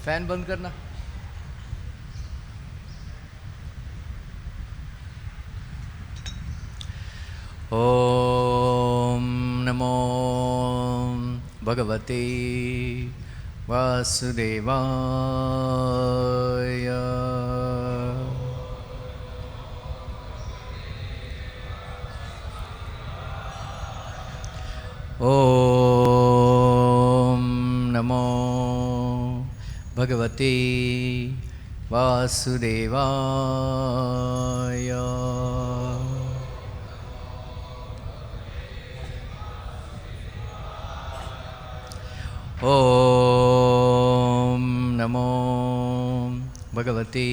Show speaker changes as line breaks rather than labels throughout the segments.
Fan बंद करना। ओम नमो भगवते वासुदेवाय। ओम नमो भगवते वासुदेवाय। ओम नमो भगवते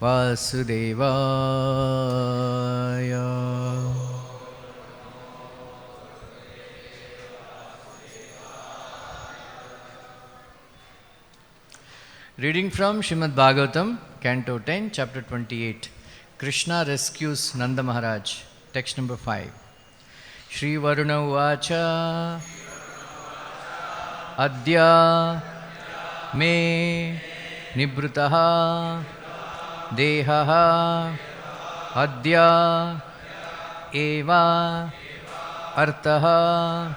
वासुदेवाय। Reading from Srimad Bhagavatam, Canto 10, Chapter 28. Krishna rescues Nanda Maharaj. Text number 5. Shri Varuna Uvacha Adya Me Nibrutaha Dehaha Adya Eva Artaha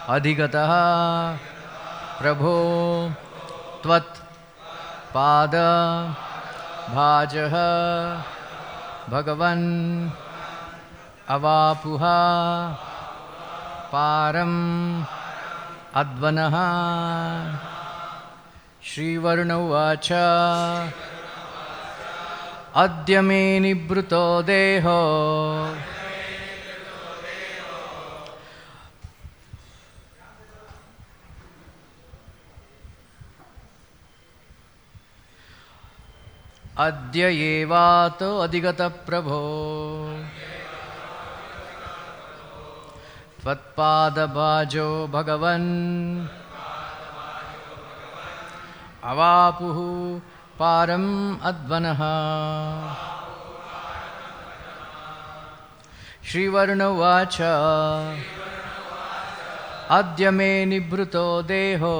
Adhigataha Prabho Tvat Pada Bhajaha Bhagavan Avapuha Param Advanaha. Shri Varuna Uvacha Adya me nibruto deho Adya yevato adhigata prabho Tvatpada bhajo bhagavan Avapuhu param advanaha. Shri Varuna Vacha Adya me nibruto deho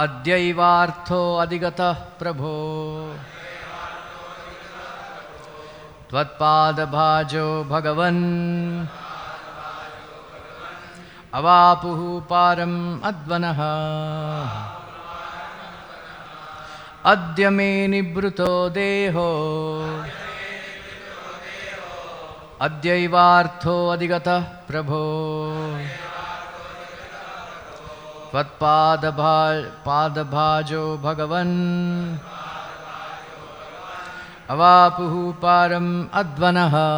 Adyaivartho adhigata prabho Tvatpada bhajo bhagavan Avapuhu param advanaha. Adya me nibruto deho Adyaivartho adhigata prabho Tvatpada bhajo bhagavan Avapuhu param advanaha.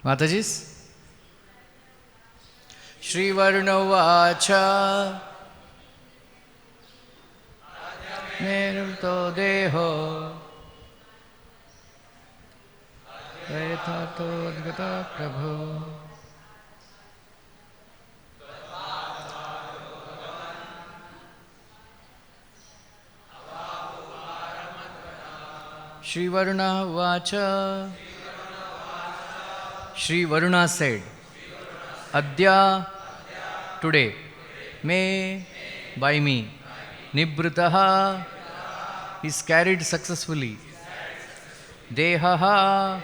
Matajis? Shri Varuna Vacha Nerumto Deho Vaitato Dgata Prabhu Shri Varuna Vacha. Shri Varuna said, Adya, today, may, by me, Nibrutaha is carried successfully. Dehaha,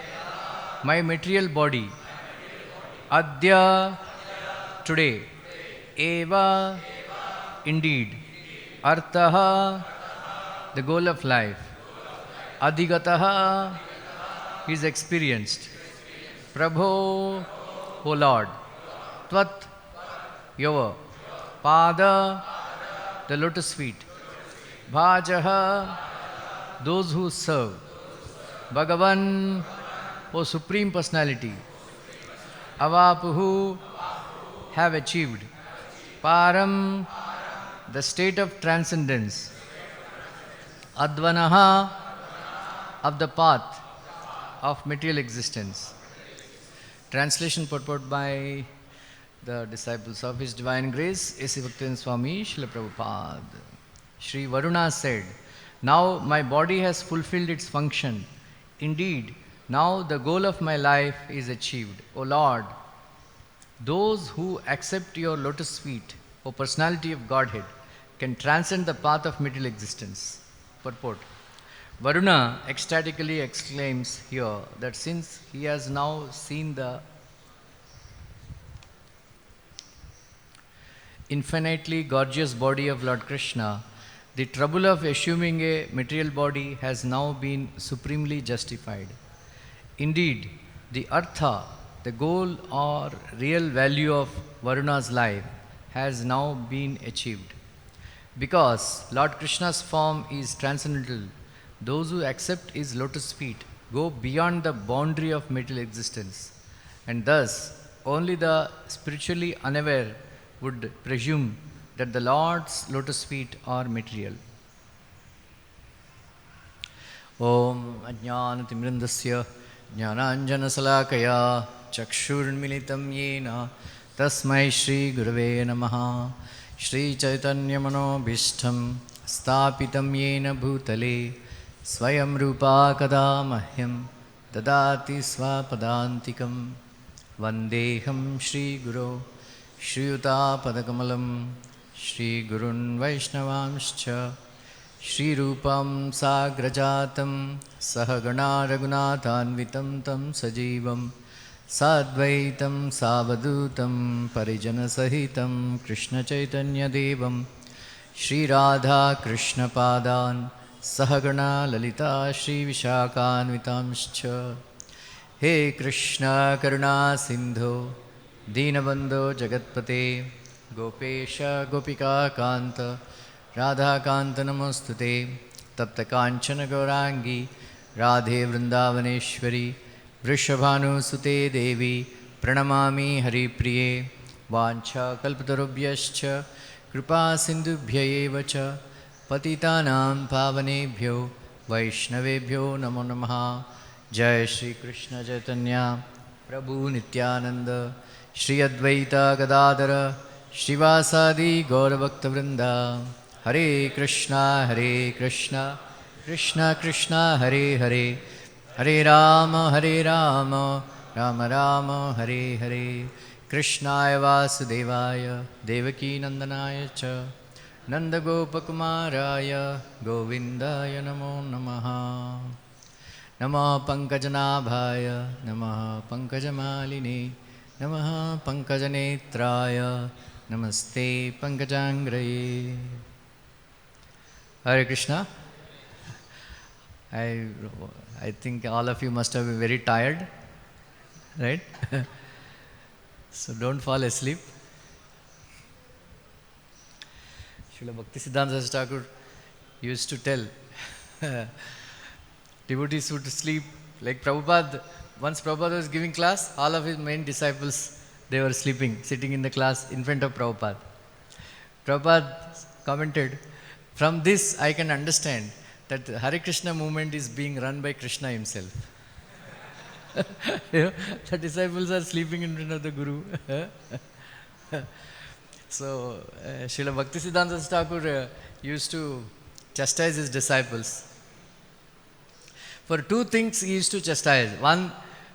my material body. Adya, today. Eva, indeed. Arthaha, the goal of life. Adhigataha is experienced. Prabho, O Lord. Tvat, your. Pada, the lotus feet. Bhajaha, those who serve. Bhagavan, O Supreme Personality. Avapuhu, have achieved. Param, the state of transcendence. Advanaha, of the path of material existence. Translation purport by the disciples of His Divine Grace, A.C. Bhaktivinoda Swami Srila Prabhupada. Shri Varuna said, now my body has fulfilled its function. Indeed, now the goal of my life is achieved. O Lord, those who accept your lotus feet, O Personality of Godhead, can transcend the path of material existence. Purport. Varuna ecstatically exclaims here that since he has now seen the infinitely gorgeous body of Lord Krishna, the trouble of assuming a material body has now been supremely justified. Indeed, the artha, the goal or real value of Varuna's life, has now been achieved. Because Lord Krishna's form is transcendental, those who accept his lotus feet go beyond the boundary of material existence, and thus only the spiritually unaware would presume that the Lord's lotus feet are material. Om Ajnanatimrindasya Jnananjanasalakaya Chakshurmilitam Yena Tasmai Shri Gurave Namaha Shri Chaitanya Manobhishtam Stapitam Yena Bhutale Swayam Rupa Kada Mahyam Dadati Swapadantikam Vandeham Shri Guru Shri Yuta Padakamalam Shri Gurun Vaishnavamscha Shri Rupam Sagrajatam Sahagana Raghunathanvitam Tam Sajivam Sadvaitam Savadutam Parijana Sahitam Krishna Chaitanya Devam Shri Radha Krishna Padan Sahagana Lalita Shri Vishakhanvitamscha He Krishna Karuna Sindhu Dinabandho Jagatpate Gopesha Gopika Kanta Radha Kanta Namostute Tapta Kanchana Gaurangi Radhe Vrindavaneshwari Vrishabhanu Sute Devi Pranamami Hari Priye Vancha Kalpatarubhyascha Kripa Sindhubhya Evacha Patitanam Pavanebhyo Vaishnavebhyo Namo Namaha Jai Shri Krishna Chaitanya Prabhu Nityananda Shri Advaita Gadadara Shivasadi Gauravakta Vrinda Hare Krishna Krishna Krishna Hare Hare Hare Rama Rama Rama Hare Hare Krishnaya Vasudevaya Devaki Nandanaya Cha Nanda Gopakumaraya Govindaya Namo Namaha Namaha Pankajanabhaya Namaha Pankajamaline Namaha Pankajanetraya Namaste Pankajangraye. Hare Krishna. I think all of you must have been very tired, right? So don't fall asleep. Srila Bhaktisiddhanta Thakur used to tell devotees would sleep like Prabhupada Once Prabhupada was giving class, all of his main disciples, they were sleeping, sitting in the class in front of Prabhupada. Prabhupada commented, from this I can understand that the Hare Krishna movement is being run by Krishna himself. You know, the disciples are sleeping in front of the Guru. So, Srila Bhaktisiddhanta Thakur used to chastise his disciples. For two things he used to chastise. One,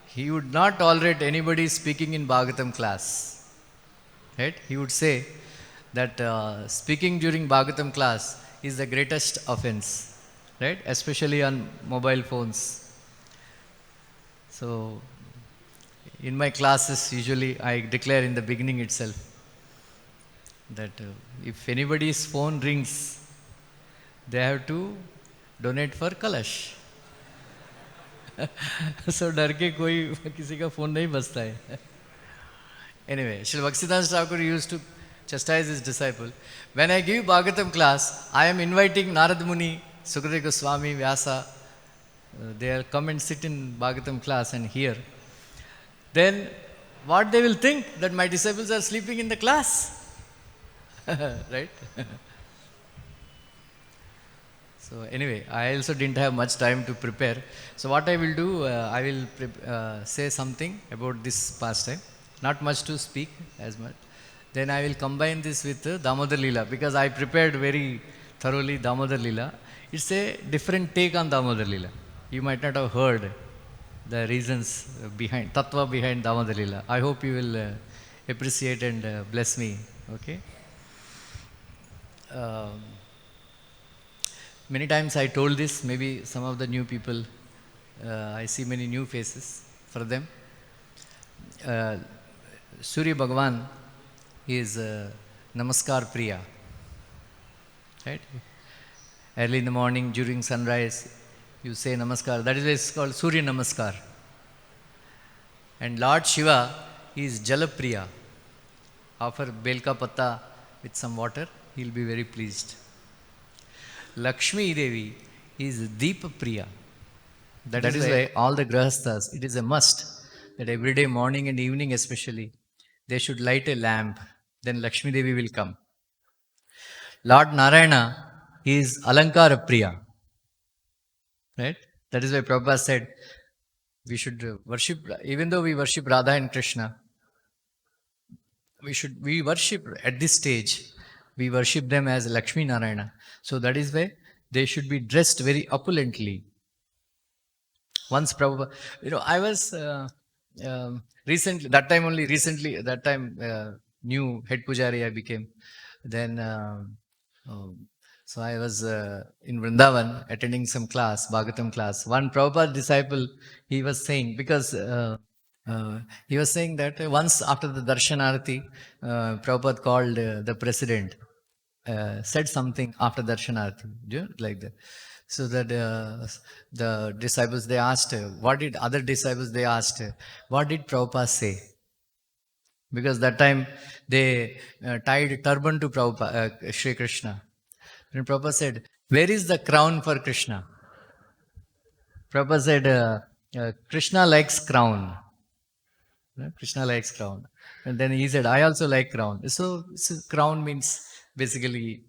he would not tolerate anybody speaking in Bhagavatam class. Right? He would say that speaking during Bhagavatam class is the greatest offense. Right? Especially on mobile phones. So, in my classes, usually I declare in the beginning itself that if anybody's phone rings, they have to donate for Kalash. So डर के कोई किसी का phone नहीं बजता है. Anyway, Srila Bhaktisiddhanta Thakur used to chastise his disciple. When I give Bhagavatam class, I am inviting Narad Muni, Sukadeva Goswami, Vyasa. They will come and sit in Bhagavatam class and hear. Then what they will think? That my disciples are sleeping in the class. Right? So anyway, I also didn't have much time to prepare. So what I will do, I will say something about this pastime. Not much to speak as much. Then I will combine this with Damodar Leela, because I prepared very thoroughly Damodar Leela. It's a different take on Damodar Leela. You might not have heard the reasons behind, tattva behind Damodar Leela. I hope you will appreciate and bless me. Okay? Many times I told this, maybe some of the new people, I see many new faces for them. Surya Bhagavan is Namaskar Priya. Right? Early in the morning, during sunrise, you say Namaskar. That is why it's called Surya Namaskar. And Lord Shiva is Jalapriya. Offer Belka Patta with some water, he will be very pleased. Lakshmi Devi is Deepa Priya. That is why all the grahasthas, it is a must that every day, morning and evening especially, they should light a lamp. Then Lakshmi Devi will come. Lord Narayana is Alankara Priya. Right? That is why Prabhupada said, we should worship, even though we worship Radha and Krishna, we worship at this stage, we worship them as Lakshmi Narayana. So that is why they should be dressed very opulently. Once Prabhupada, I was recently, that time new head pujari I became. Then, so I was in Vrindavan attending some class, Bhagavatam class. One Prabhupada disciple, he was saying, because he was saying that once after the Darshan Arati, Prabhupada called the president, said something after Darshan Arati, like that. So that the disciples, they asked, what did Prabhupada say? Because that time they tied turban to Prabhupada, Sri Krishna. And Prabhupada said, where is the crown for Krishna? Prabhupada said, Krishna likes crown. Krishna likes crown. And then he said, I also like crown. So crown means basically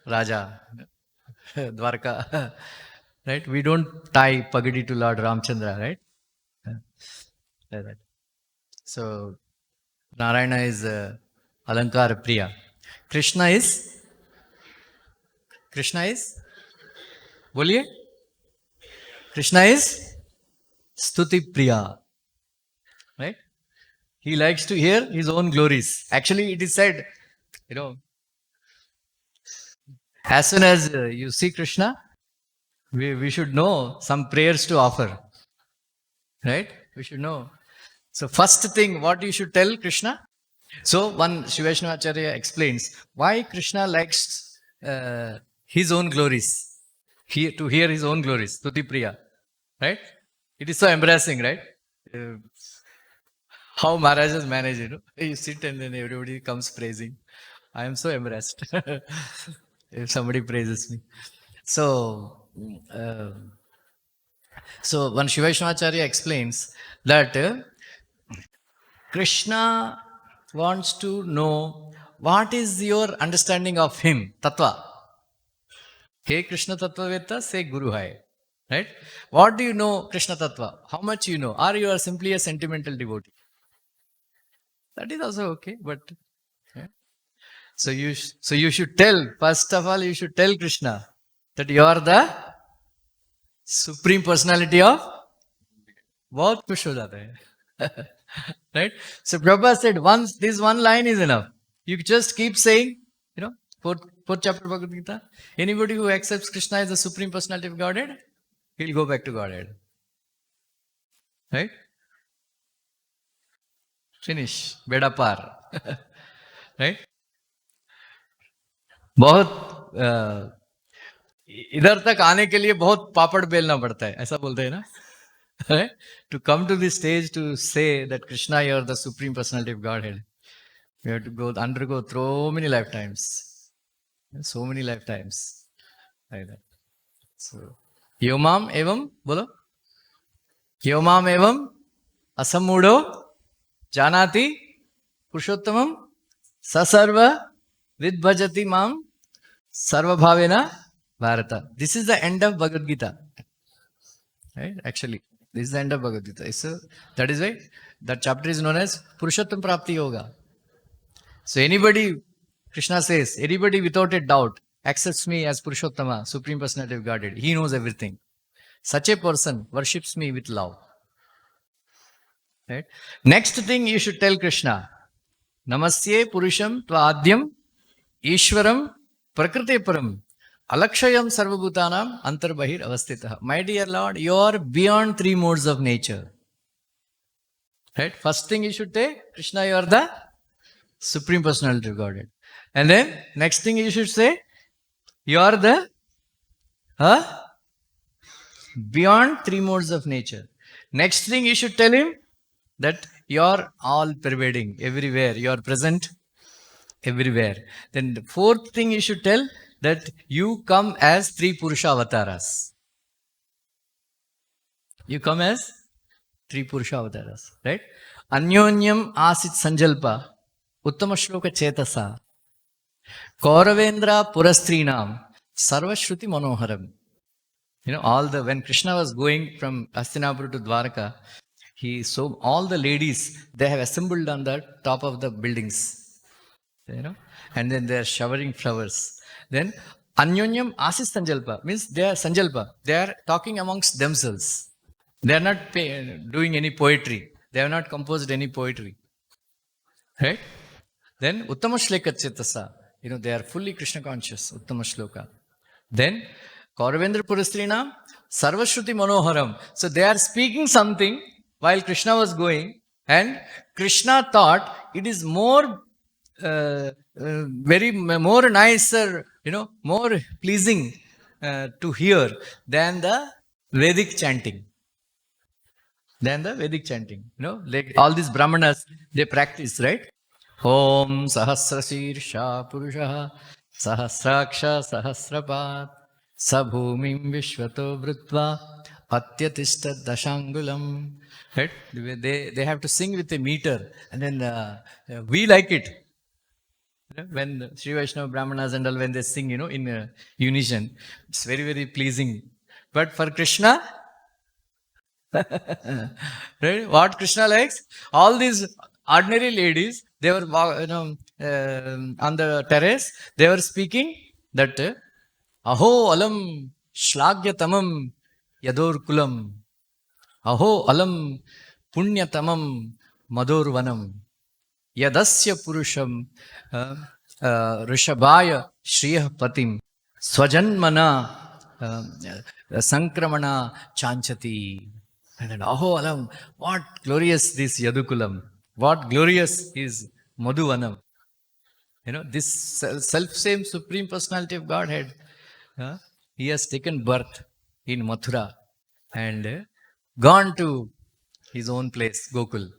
Raja, Dwarka. Right? We don't tie pagadi to Lord Ramchandra, right? Like that. So Narayana is Alankara Priya. Krishna is बोलिए, Krishna is Stuti Priya. Right? He likes to hear his own glories. Actually, it is said, as soon as you see Krishna, we should know some prayers to offer. Right? We should know. So first thing, what you should tell Krishna? So one Shiveshnavacharya explains why Krishna likes his own glories. To hear his own glories, Tuti Priya. Right? It is so embarrassing, right? How Maharajas manage, you sit and then everybody comes praising. I am so embarrassed if somebody praises me. So, So one Shiva Vaishnavacharya explains that Krishna wants to know what is your understanding of him, Tattva. Hey Krishna Tattvaveta, say Guru Hai. Right? What do you know, Krishna Tattva? How much you know? Or you are simply a sentimental devotee? That is also okay, but yeah. So you should tell, first of all, you should tell Krishna that you are the supreme personality of बहुत खुश हो जाता है. Right? So Prabhupada said, once this one line is enough. You just keep saying, fourth chapter of Bhagavad Gita. Anybody who accepts Krishna as the supreme personality of Godhead, he'll go back to Godhead. Right? Finish. Beda par. Right? बहुत इधर तक आने के लिए बहुत पापड़ बेलना पड़ता है, ऐसा बोलते हैं ना. Right? To come to this stage to say that Krishna, you are the supreme personality of Godhead, you have to undergo so many lifetimes. So many lifetimes. Like that. So, Yomam evam, bolo? Yomam evam asamudo janati purushottamam sasarva vidbhajati mam sarva bhavena bharata. This is the end of Bhagavad Gita. Right? Actually, this is the end of Bhagavad Gita. So that is why that chapter is known as Purushottam Prapti Yoga. So anybody, Krishna says, anybody without a doubt accepts me as Purushottama, Supreme Personality of Godhead. He knows everything. Such a person worships me with love. Right? Next thing you should tell Krishna, Namasye Purusham Tvadyam Ishwaram Prakriti Param Alakshayam Sarvabhutanam Antarbahir Avastitah. My dear Lord, you are beyond three modes of nature. Right? First thing you should say, Krishna, you are the Supreme Personality of Godhead. And then next thing you should say, you are the beyond three modes of nature. Next thing you should tell him that you are all pervading everywhere. You are present everywhere. Then the fourth thing you should tell that you come as three Purusha avatars. You come as three Purusha avatars. Right? Anyonyam asit sanjalpa uttama shloka chetasa Kauravendra purastrinam sarvashruti manoharam. When Krishna was going from Hastinapura to Dwarka, he saw all the ladies, they have assembled on the top of the buildings. And then they are showering flowers. Then Anyonyam Asis Sanjalpa means they are Sanjalpa. They are talking amongst themselves. They are not doing any poetry. They have not composed any poetry. Right? Then Uttama Shleka Chetasa. They are fully Krishna conscious. Uttama Shloka. Then Kauravendra Purastrina Sarvashruti Manoharam. So they are speaking something while Krishna was going, and Krishna thought it is more more nicer, more pleasing to hear than the Vedic chanting. Like all these Brahmanas, they practice, right? Om Sahasra Sirsha Purusha Sahasraksha Sahasrapat Sabhumim Vishvato Vrutva Atyatishta Dashangulam. Right? They have to sing with a meter, and then we like it. When Sri Vaishnava Brahmanas and all, when they sing, in unison, it's very, very pleasing. But for Krishna, right? What Krishna likes, all these ordinary ladies, they were on the terrace, they were speaking that Aho alam shlagyatamam yadur kulam Aho alam punyatamam madurvanam Yadasya purusham rishabhaya shriyah patim swajanmana sankramana chanchati. And then, Aho alam, what glorious this yadukulam, what glorious is madhuvanam. This self-same Supreme Personality of Godhead, he has taken birth in Mathura and gone to his own place, Gokul.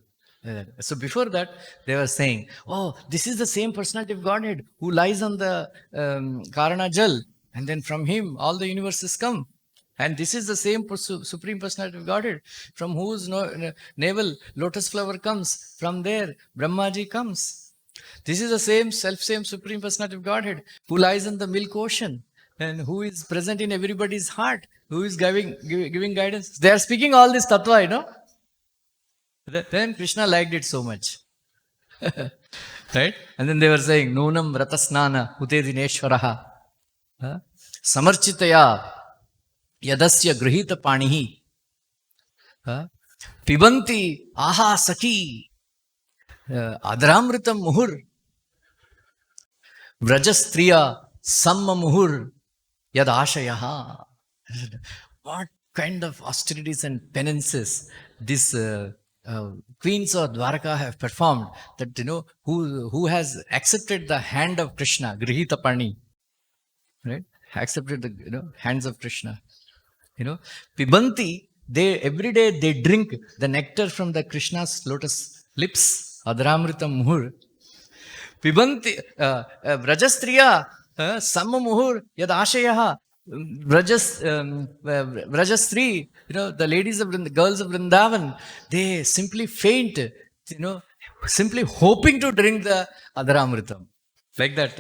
So before that, they were saying, oh, this is the same Personality of Godhead who lies on the Karana Jal, and then from him all the universes come. And this is the same Supreme Personality of Godhead, from whose navel lotus flower comes. From there, Brahmaji comes. This is the same Supreme Personality of Godhead who lies in the milk ocean and who is present in everybody's heart, who is giving guidance. They are speaking all this tattva, Then Krishna liked it so much. Right? And then they were saying, Nunam Vratasnana Ute Dineshwaraha Samarchitaya Yadasya Grihita Panihi Pibanti Aha Saki Adramritam Muhur Vrajastriya Samma Muhur Yadashayaha. What kind of austerities and penances these queens of Dwarka have performed, that who has accepted the hand of Krishna, Grihita Pani, right? Accepted the hands of Krishna. Pibanti, they every day they drink the nectar from the Krishna's lotus lips, Adramritam Muhur. Pibanti Vrajastriya Samma Muhur Yad Ashayaha. Vrajastri, the ladies of the girls of Vrindavan, they simply faint, simply hoping to drink the Adharamritam. Like that,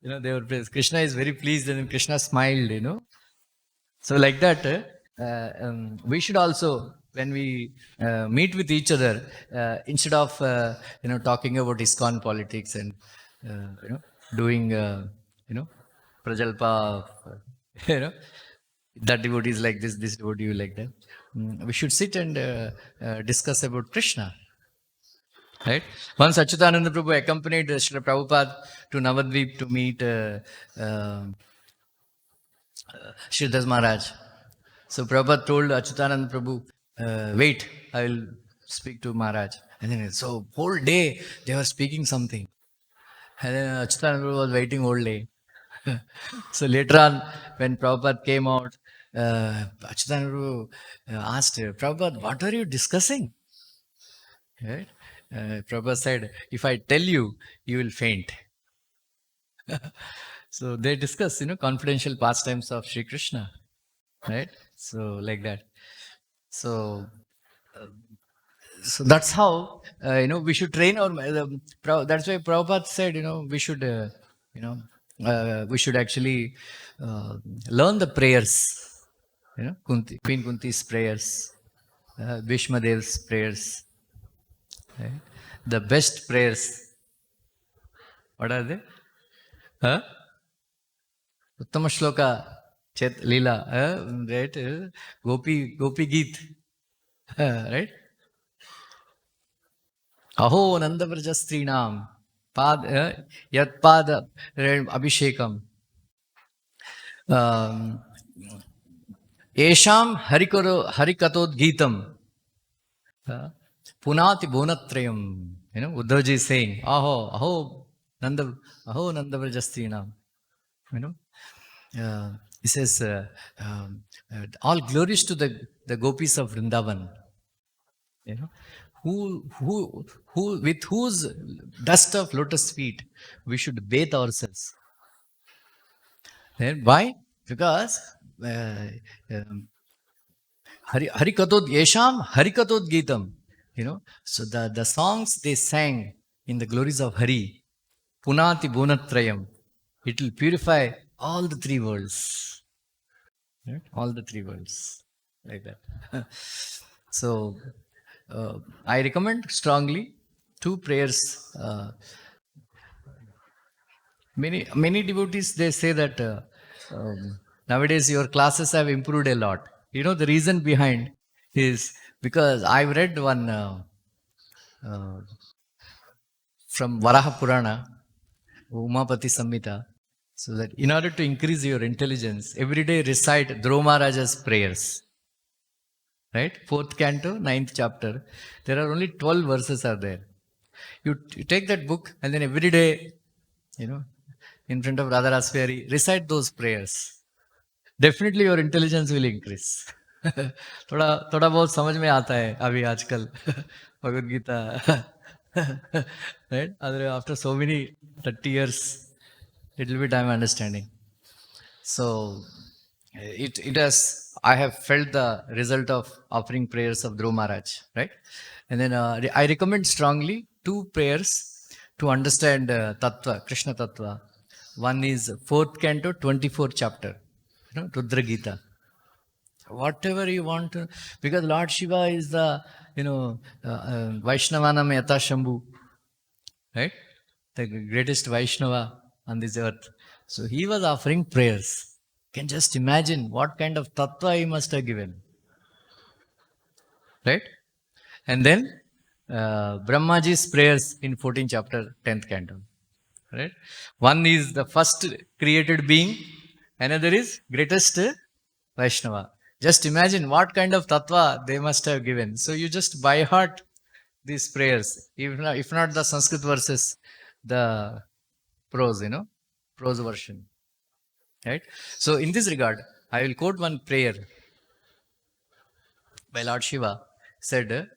they were praised. Krishna is very pleased, and Krishna smiled, So like that, we should also, when we meet with each other, instead of talking about ISKCON politics and doing prajalpa. That devotee is like this devotee like that. We should sit and discuss about Krishna. Right? Once Achyutananda Prabhu accompanied Srila Prabhupada to Navadvip to meet Sridhar Maharaj. So Prabhupada told Achyutananda Prabhu, wait, I will speak to Maharaj. And then, so whole day they were speaking something. And then Achyutananda Prabhu was waiting whole day. So later on, when Prabhupada came out, Achyutananda asked, Prabhupada, what are you discussing? Right? Prabhupada said, if I tell you, you will faint. So they discuss, confidential pastimes of Sri Krishna. Right? So like that. So that's how, we should train our, that's why Prabhupada said, we should actually learn the prayers, Queen Kunti's prayers, Bhishma Dev's prayers, right? The best prayers. What are they? Uttama Shloka, Leela, right? Gopi Geet, right? Aho Nandavrajastrinam Yat Pada Abhishekam Esham Harikatod Geetam Punati Bonatrayam. Uddhavji is saying, Aho Nandavrajastrinam. He says, all glories to the gopis of Vrindavan. Who with whose dust of lotus feet we should bathe ourselves. Then why? Because Harikatod Yesham Harikatod Geetam. So the songs they sang in the glories of Hari, Punati Bonatrayam, it will purify all the three worlds. Right? All the three worlds. Like that. So I recommend strongly two prayers. Many devotees, they say that nowadays your classes have improved a lot. The reason behind is because I've read one from Varaha Purana, Umapati Samhita, so that in order to increase your intelligence, every day recite Dhruva Maharaja's prayers. Right? 4th canto, 9th chapter. There are only 12 verses are there. You take that book and then every day, in front of Radha Raswari, recite those prayers. Definitely your intelligence will increase. थोड़ा बहुत समझ में आता है अभी आजकल Bhagavad Gita. Right? After so many 30 years, little bit I'm understanding. So It has, I have felt the result of offering prayers of Dhruv Maharaj, right? And then I recommend strongly two prayers to understand Tattva, Krishna Tattva. One is 4th canto, 24th chapter, Rudra Gita. Whatever you want to, because Lord Shiva is the, Vaishnavanam Yata Shambhu, right? The greatest Vaishnava on this earth. So he was offering prayers. Can just imagine what kind of tattva he must have given, right? And then Brahmaji's prayers in 14th chapter, 10th canto, right? One is the first created being, another is greatest Vaishnava. Just imagine what kind of tattva they must have given. So you just by heart these prayers, if not the Sanskrit verses, the prose, prose version, right? So in this regard, I will quote one prayer by Lord Shiva. Said,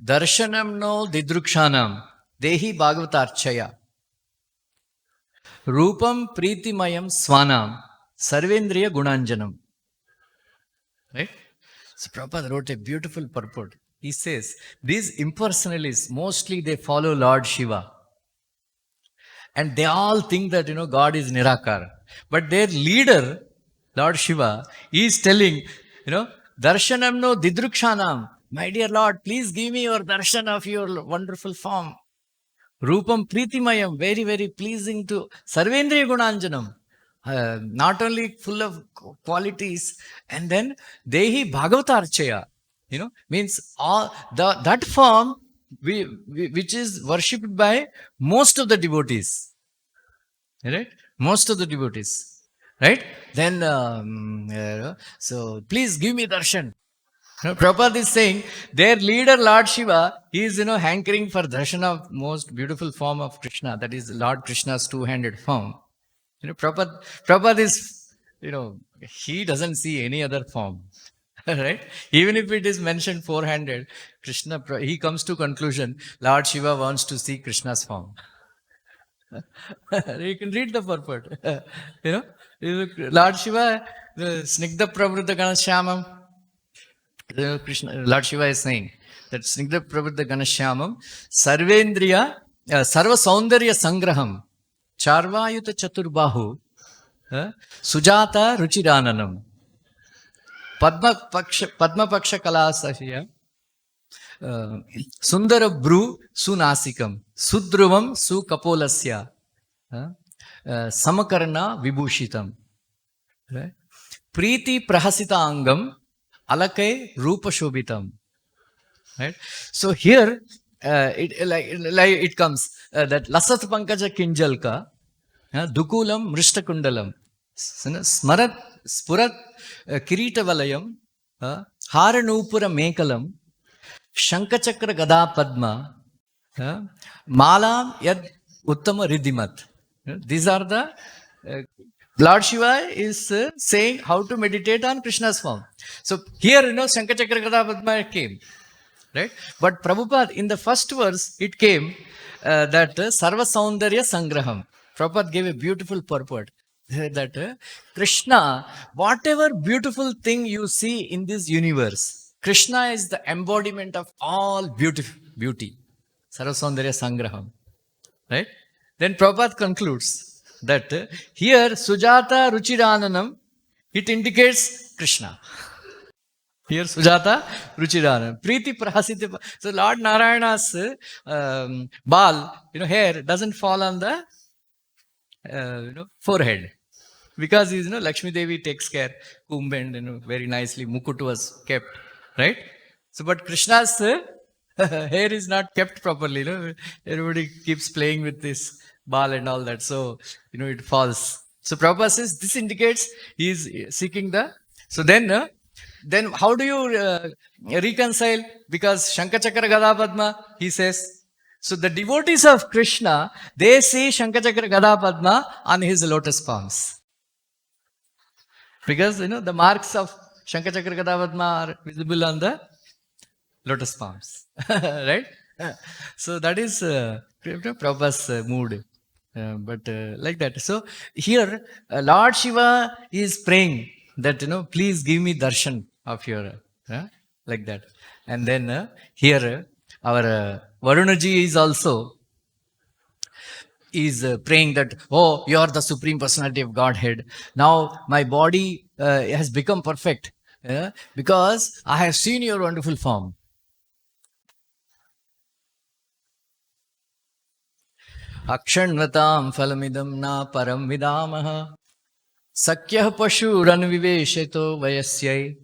Darshanam no didrukshanam dehi bhagavatarchaya rupam pritimayam swanam sarvendriya gunanjanam. Right? So Prabhupada wrote a beautiful purport. He says, these impersonalists, mostly they follow Lord Shiva. And they all think that, God is Nirakar. But their leader, Lord Shiva, is telling, Darshanam no didrukshanam. My dear Lord, please give me your darshan of your wonderful form. Rupam pritimayam, very, very pleasing to Sarvendriya Gunanjanam. Not only full of qualities, and then Dehi Bhagavatarchaya, means all that form which is worshipped by most of the devotees, right? Most of the devotees, right? Then, so please give me darshan. Prabhupada is saying their leader Lord Shiva, he is hankering for darshan of most beautiful form of Krishna, that is Lord Krishna's two-handed form. Prabhupada is, he doesn't see any other form, right? Even if it is mentioned four-handed, Krishna, he comes to conclusion, Lord Shiva wants to see Krishna's form. You can read the purport. Lord Shiva, Snigdha Pravruddha Ganashyamam, Lord Shiva is saying that Snigdha Pravruddha Ganashyamam, Sarvendriya, Sarva Saundarya Sangraham, Charvayuta Chaturbahu, Sujata Ruchirananam, Padma Paksha Kalasahya, Sundara Bru Sunasikam, Sudruvam Sukapolasya, Samakarna Vibhushitam, Priti Prahasita Angam, Alakai Rupa Shobhitam. Right? So here it comes that Lasat Pankaja Kinjalka, Dukulam Mrishtakundalam, Smarat Spurat Kirita Valayam, Haranupura Mekalam, Shankachakra Gada Padma, Mala Yad Uttama Ridimat. These are the Lord Shiva is saying how to meditate on Krishna's form. So here, Shankachakra Gada Padma came. Right? But Prabhupada, in the first verse, it came that Sarva Saundarya Sangraham. Prabhupada gave a beautiful purport that Krishna, whatever beautiful thing you see in this universe, Krishna is the embodiment of all beauty. Sarva Saundarya Sangraham. Right? Then Prabhupada concludes that here Sujata Ruchirananam, it indicates Krishna. Here Sujata Ruchirana. Priti Prahasiti. So Lord Narayana's bal, hair doesn't fall on the forehead. Because Lakshmi Devi takes care, comb and very nicely, Mukut was kept, right? So but Krishna's hair is not kept properly. Everybody keeps playing with this ball and all that. So it falls. So Prabhupada says this indicates he is seeking the. So then how do you reconcile? Because Shankachakra Gada Padma, he says. So the devotees of Krishna, they see Shankachakra Gada Padma on his lotus palms. Because, the marks of Shankachakra Gada Padma are visible on the lotus palms. Right? So that is Prabhupada's mood. But like that. So here, Lord Shiva is praying that, please give me darshan of your, like that. And then here our Varunaji is also is praying that, oh, you are the Supreme Personality of Godhead. Now my body has become perfect because I have seen your wonderful form. Akshanvatam phalamidam na param vidamaha sakyah pashuranvivesheto vayasyai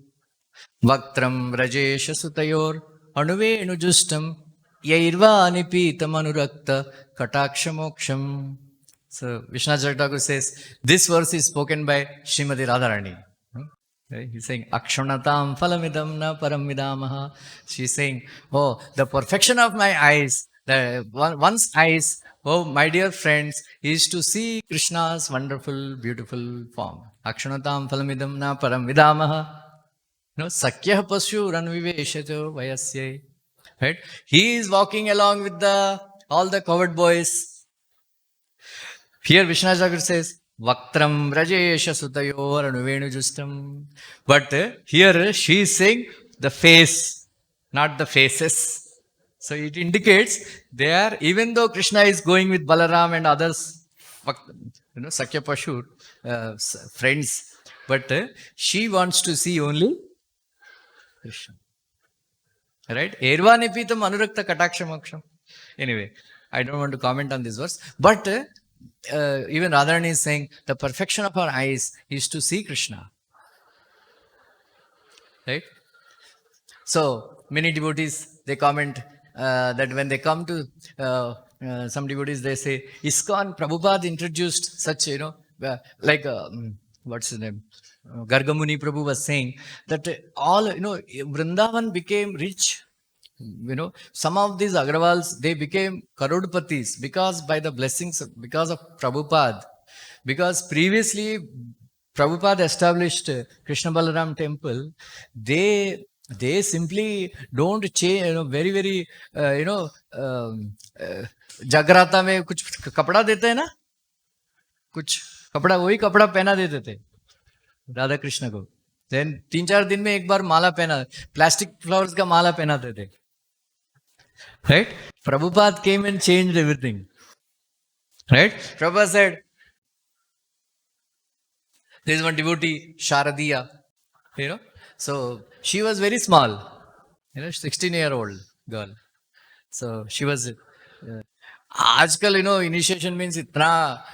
Vaktram Rajesha Sutayor Anuvenujustam Yairva Nipitam Anurakta Katakshamoksham. So Vishwanath Thakur says this verse is spoken by Srimati Radharani. Okay, he's saying Akshanatam Phalamidam Na Paramidamaha. She's saying, oh, the perfection of my eyes, the one's eyes, oh my dear friends, is to see Krishna's wonderful, beautiful form. Akshanatam Phalamidam Na Paramidamaha. No, Sakyah Pashu Ranviveshato Vayasya. Right? He is walking along with the all the coward boys. Here Vishwanath Thakur says, Vaktram Rajesha Sutayor Anuvenu Justam. But here she is saying the face, not the faces. So it indicates they are, even though Krishna is going with Balaram and others, Sakya Pashur, friends, but she wants to see only Krishna. Right? Ervanipitam anurakta katakshamoksham. Anyway, I don't want to comment on this verse. But even Radharani is saying the perfection of our eyes is to see Krishna. Right? So, many devotees, they comment that when they come to some devotees, they say, ISKCON, Prabhupada introduced such, like, what's his name? Gargamuni Prabhu was saying that all, Vrindavan became rich. Some of these Agrawals, they became Karodpatis because by the blessings, because of Prabhupada. Because previously, Prabhupada established Krishna Balaram temple, they simply don't change, very, very, Jagrata में कुछ कपड़ा देते हैं ना, कुछ कपड़ा वही कपड़ा पहना देते थे राधा कृष्ण को. देन 3-4 दिन में एक बार माला पहना, प्लास्टिक फ्लावर्स का माला पहनाते थे. Right? Prabhupada came and changed everything. Right? Prabhupada said, there is one devotee, Sharadiya, So she was very small, 16-year-old girl. So she was, आजकल, initiation means इतना,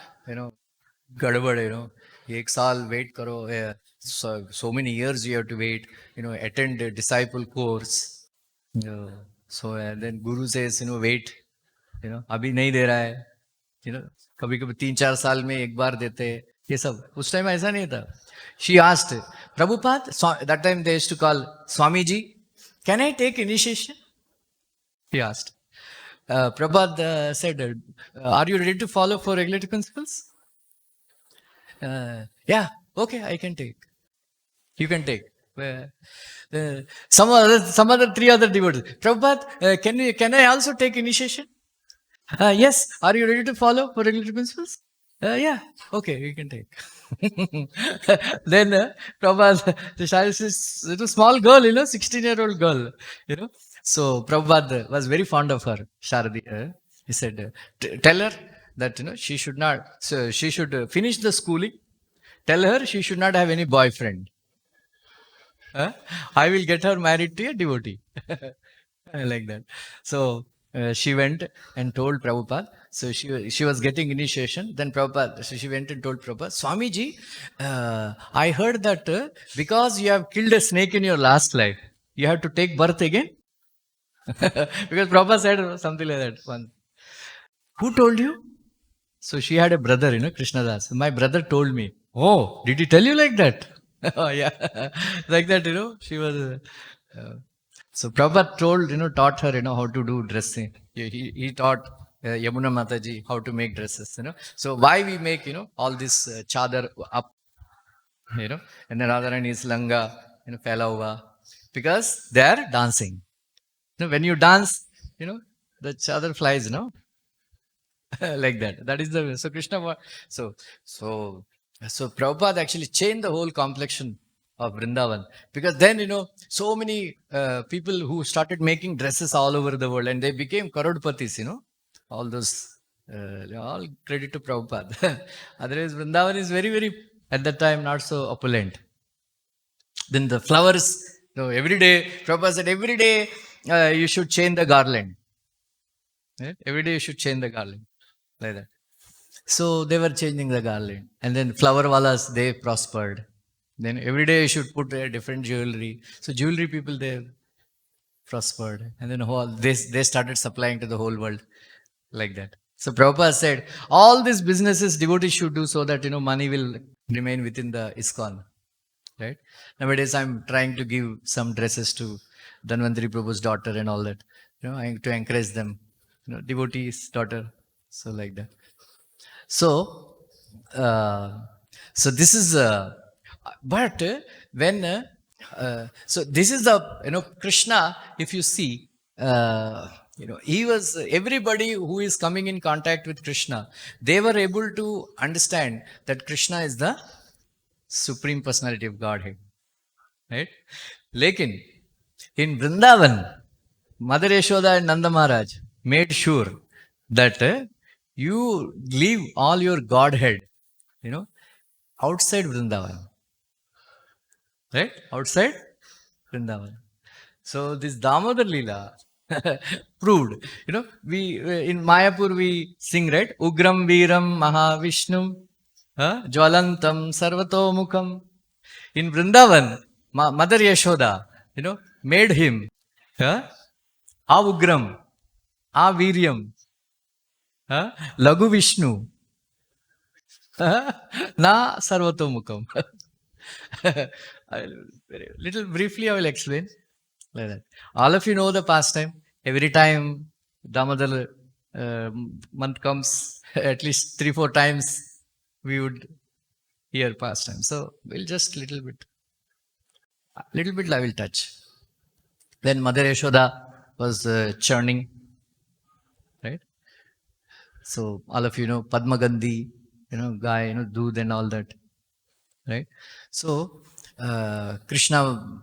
गड़बड़, एक साल wait करो, so many years you have to wait, attend a disciple course. So then Guru says, wait, अभी नहीं दे रहा है, कभी कभी 3-4 साल में एक बार देते, ये सब. उस टाइम ऐसा नहीं था. She asked Prabhupada, that time they used to call Swamiji, can I take initiation? He asked. Prabhupada said, are you ready to follow 4 regulatory principles? Yeah, okay, I can take. You can take. Some other 3 other devotees. Prabhupada, can I also take initiation? Yes. Are you ready to follow 4 regulatory principles? Yeah. Okay, you can take. Then Prabhupada, the child is a small girl, 16-year-old girl, So Prabhupada was very fond of her, Sharadi. He said, tell her that she should not. So she should finish the schooling. Tell her she should not have any boyfriend. I will get her married to a devotee. Like that. So she went and told Prabhupada. So she was getting initiation. Then Prabhupada, so she went and told Prabhupada, Swamiji, I heard that because you have killed a snake in your last life, you have to take birth again. Because Prabhupada said something like that once. Who told you? So she had a brother, Krishnadas. My brother told me. Oh, did he tell you like that? Oh, yeah. Like that, she was. So Prabhupada taught her, how to do dressing. He taught Yamuna Mataji how to make dresses, So why we make, all this chadar up, and then Radharani is langa, fella hua, because they are dancing. When you dance, the chadar flies, like that. That is so Krishna. So Prabhupada actually changed the whole complexion of Vrindavan. Because then, so many people who started making dresses all over the world and they became Karodpatis, all those, all credit to Prabhupada. Otherwise, Vrindavan is very, very, at that time, not so opulent. Then the flowers, every day, Prabhupada said, every day you should change the garland. Right? Every day you should change the garland. Like that. So they were changing the garland. And then flower walas, they prospered. Then every day you should put a different jewelry. So jewelry people, they prospered. And then they started supplying to the whole world like that. So Prabhupada said, all these businesses devotees should do so that, money will remain within the ISKCON. Right? Nowadays, I'm trying to give some dresses to Dhanvantari Prabhu's daughter and all that, to encourage them, devotees' daughter. So like that. So, so this is, but when, so this is the, Krishna, if you see, he was, everybody who is coming in contact with Krishna, they were able to understand that Krishna is the Supreme Personality of Godhead. Right? Lekin, in Vrindavan, Mother Yashoda and Nanda Maharaj made sure that you leave all your Godhead, outside Vrindavan. Right? Outside Vrindavan. So this Damodar Leela proved, we in Mayapur we sing, right? Ugram Viram Mahavishnu Jwalantam Sarvatomukam. In Vrindavan, Mother Yashoda, made him Ugram, Viryam, Lagu Vishnu, Na Sarvatomukam. Little briefly, I will explain like that. All of you know the pastime. Every time Damodar month comes, at least 3-4 times we would hear pastime. So we'll just little bit I will touch. Then Mother Yashoda was churning, right? So all of you know Padma Gandhi, guy, Doodh and all that, right? So Krishna,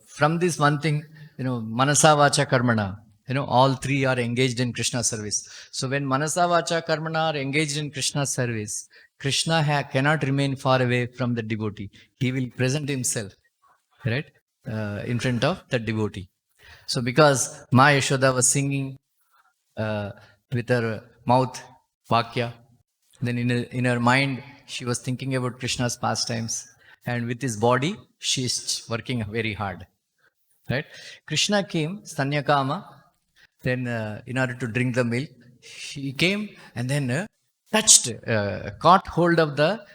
from this one thing, Manasa Vacha Karmana, all three are engaged in Krishna service. So when Manasa Vacha Karmana are engaged in Krishna service, Krishna cannot remain far away from the devotee. He will present himself, right, in front of the devotee. So because Ma Yashoda was singing with her mouth, Vakya, then in her mind, she was thinking about Krishna's pastimes. And with his body, she is working very hard. Right? Krishna came, Stanyakama, then in order to drink the milk, he came and then touched, caught hold of the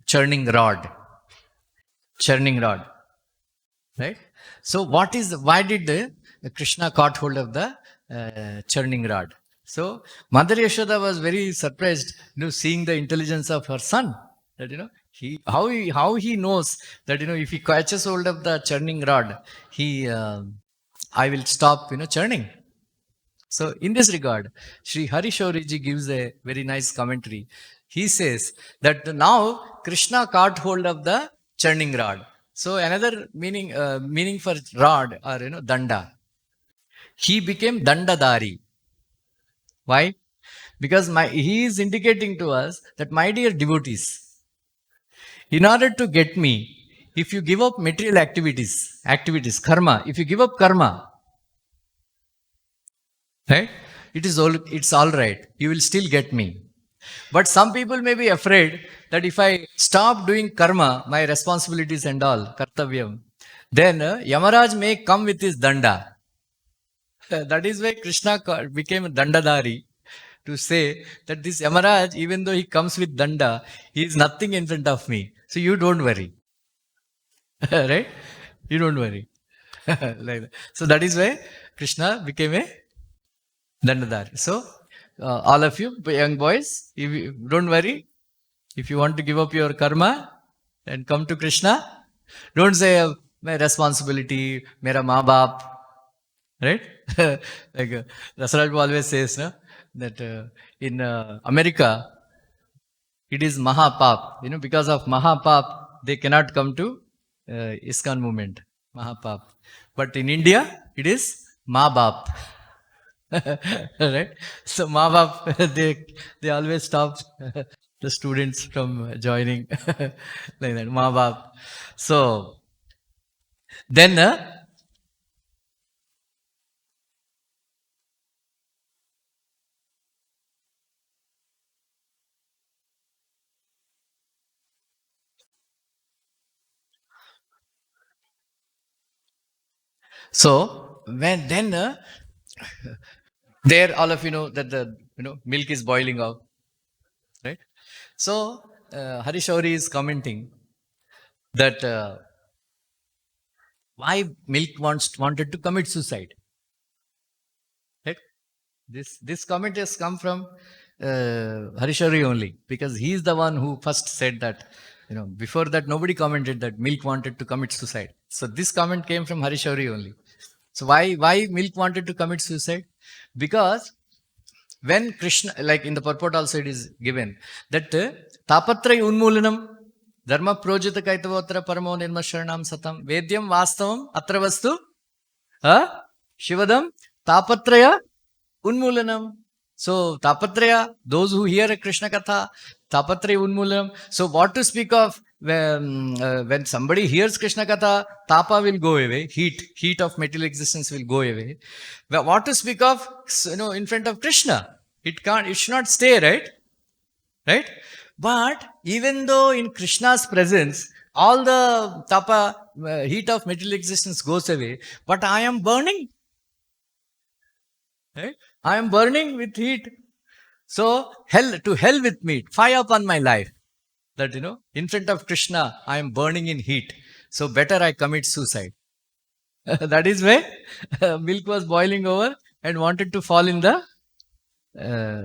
churning rod. Churning rod. Right? So why did Krishna caught hold of the churning rod? So Mother Yashoda was very surprised, seeing the intelligence of her son. That how he knows that if he catches hold of the churning rod, I will stop churning. So in this regard, Sri Hari Shauriji gives a very nice commentary. He says that now Krishna caught hold of the churning rod. So another meaning for rod or danda. He became dandadari. Why? Because he is indicating to us that, my dear devotees, in order to get me, if you give up material activities, karma, if you give up karma, right, it's all right. You will still get me. But some people may be afraid that if I stop doing karma, my responsibilities and all, kartavyam, then Yamaraj may come with his danda. That is why Krishna became a dandadari, to say that this Yamaraj, even though he comes with danda, he is nothing in front of me. So you don't worry. Right? You don't worry. Like that. So that is why Krishna became a dandadari. So all of you, young boys, don't worry. If you want to give up your karma and come to Krishna, don't say, my responsibility, mera maa baap. Right? Like Rasaraj always says, no, that in America, it is Mahapap. Because of Mahapap, they cannot come to ISKCON movement. Mahapap. But in India, it is Mabap. Right? So Mabap, they always stop the students from joining like that. Mabap. So then, so when then there all of you know that the milk is boiling out, right? So Harishauri is commenting that why milk wanted to commit suicide, right? This comment has come from Harishauri only, because he is the one who first said that. Before that nobody commented that milk wanted to commit suicide. So this comment came from Harishauri only. So why milk wanted to commit suicide? Because when Krishna, like in the purport also it is given that tapatray unmulanam dharma projita kaitavotra paramo nirmasharanam satam vedyam vastavam atra vastu shivadam tapatraya unmulanam. So tapatraya, those who hear a Krishna katha, tapatraya unmulanam. So what to speak of when somebody hears Krishna katha, tapa will go away, heat of material existence will go away. But what to speak of in front of Krishna? It should not stay, right? Right? But even though in Krishna's presence all the tapa, heat of material existence goes away, but I am burning. Right? I am burning with heat. So hell with me, fire upon my life. That in front of Krishna I am burning in heat. So better I commit suicide. That is why milk was boiling over and wanted to fall in the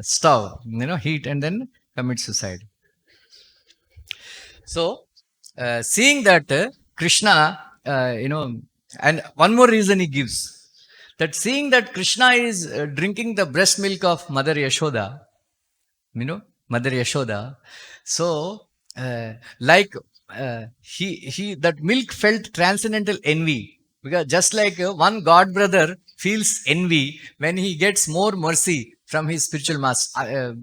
stove, heat, and then commit suicide. So seeing that Krishna, and one more reason he gives, that seeing that Krishna is drinking the breast milk of Mother Yashoda, Mother Yashoda. So, like he that milk felt transcendental envy, because just like one god brother feels envy when he gets more mercy from his spiritual master.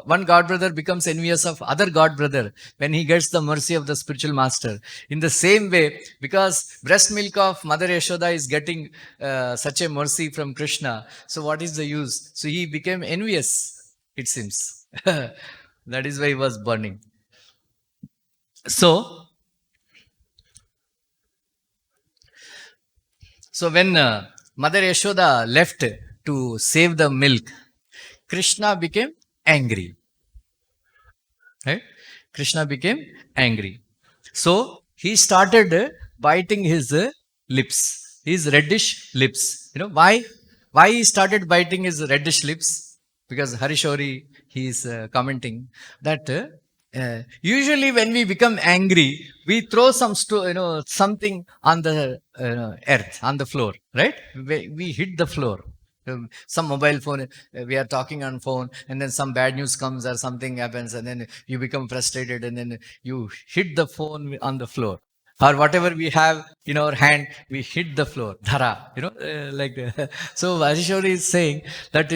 One god brother becomes envious of other god brother when he gets the mercy of the spiritual master. In the same way, because breast milk of Mother Yashoda is getting such a mercy from Krishna, so what is the use? So he became envious, it seems. That is why he was burning. So, when Mother Yashoda left to save the milk, Krishna became angry. Right? Krishna became angry. So he started biting his lips, his reddish lips. Why? Why he started biting his reddish lips? Because Harishori, he is commenting that usually when we become angry, we throw something on the earth, on the floor, right? We hit the floor. Some mobile phone, we are talking on phone, and then some bad news comes or something happens, and then you become frustrated, and then you hit the phone on the floor, or whatever we have in our hand, we hit the floor, dhara, like so Vajishwari is saying that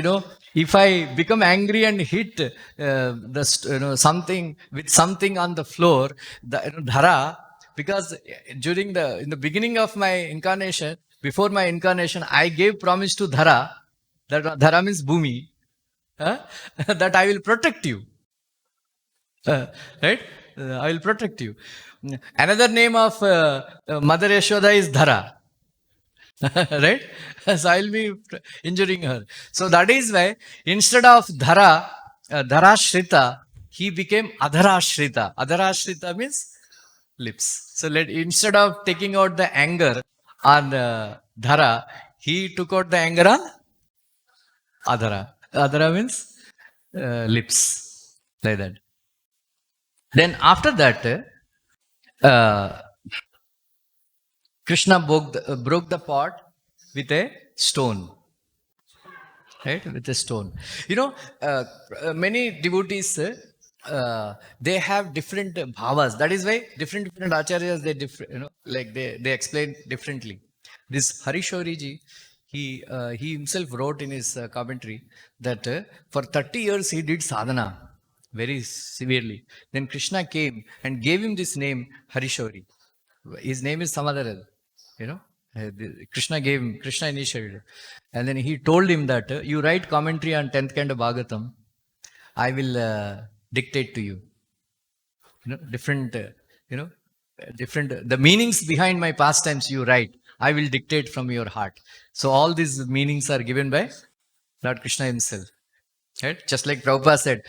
if I become angry and hit something with something on the floor, the dhara, because in the beginning of my incarnation, before my incarnation, I gave promise to dhara, that dhara means bhumi, that I will protect you. Right? I will protect you. Another name of Mother Yashoda is Dhara. Right? So I will be injuring her. So that is why instead of Dhara, Dharashrita, he became Adharashrita. Adharashrita means lips. So instead of taking out the anger on Dhara, he took out the anger on Adhara. Adhara means lips. Like that. Then after that, Krishna broke the pot with a stone. Right? With a stone. Many devotees they have different bhavas. That is why different acharyas, they different, like they explain differently. This Harishori ji, he himself wrote in his commentary that for 30 years he did sadhana very severely. Then Krishna came and gave him this name Harishori. His name is Samadharad, you know. Krishna initiated it. And then he told him that you write commentary on 10th kind of Bhagavatam, I will dictate to you. Different, the meanings behind my pastimes you write, I will dictate from your heart. So all these meanings are given by Lord Krishna himself. Right? Just like Prabhupada said,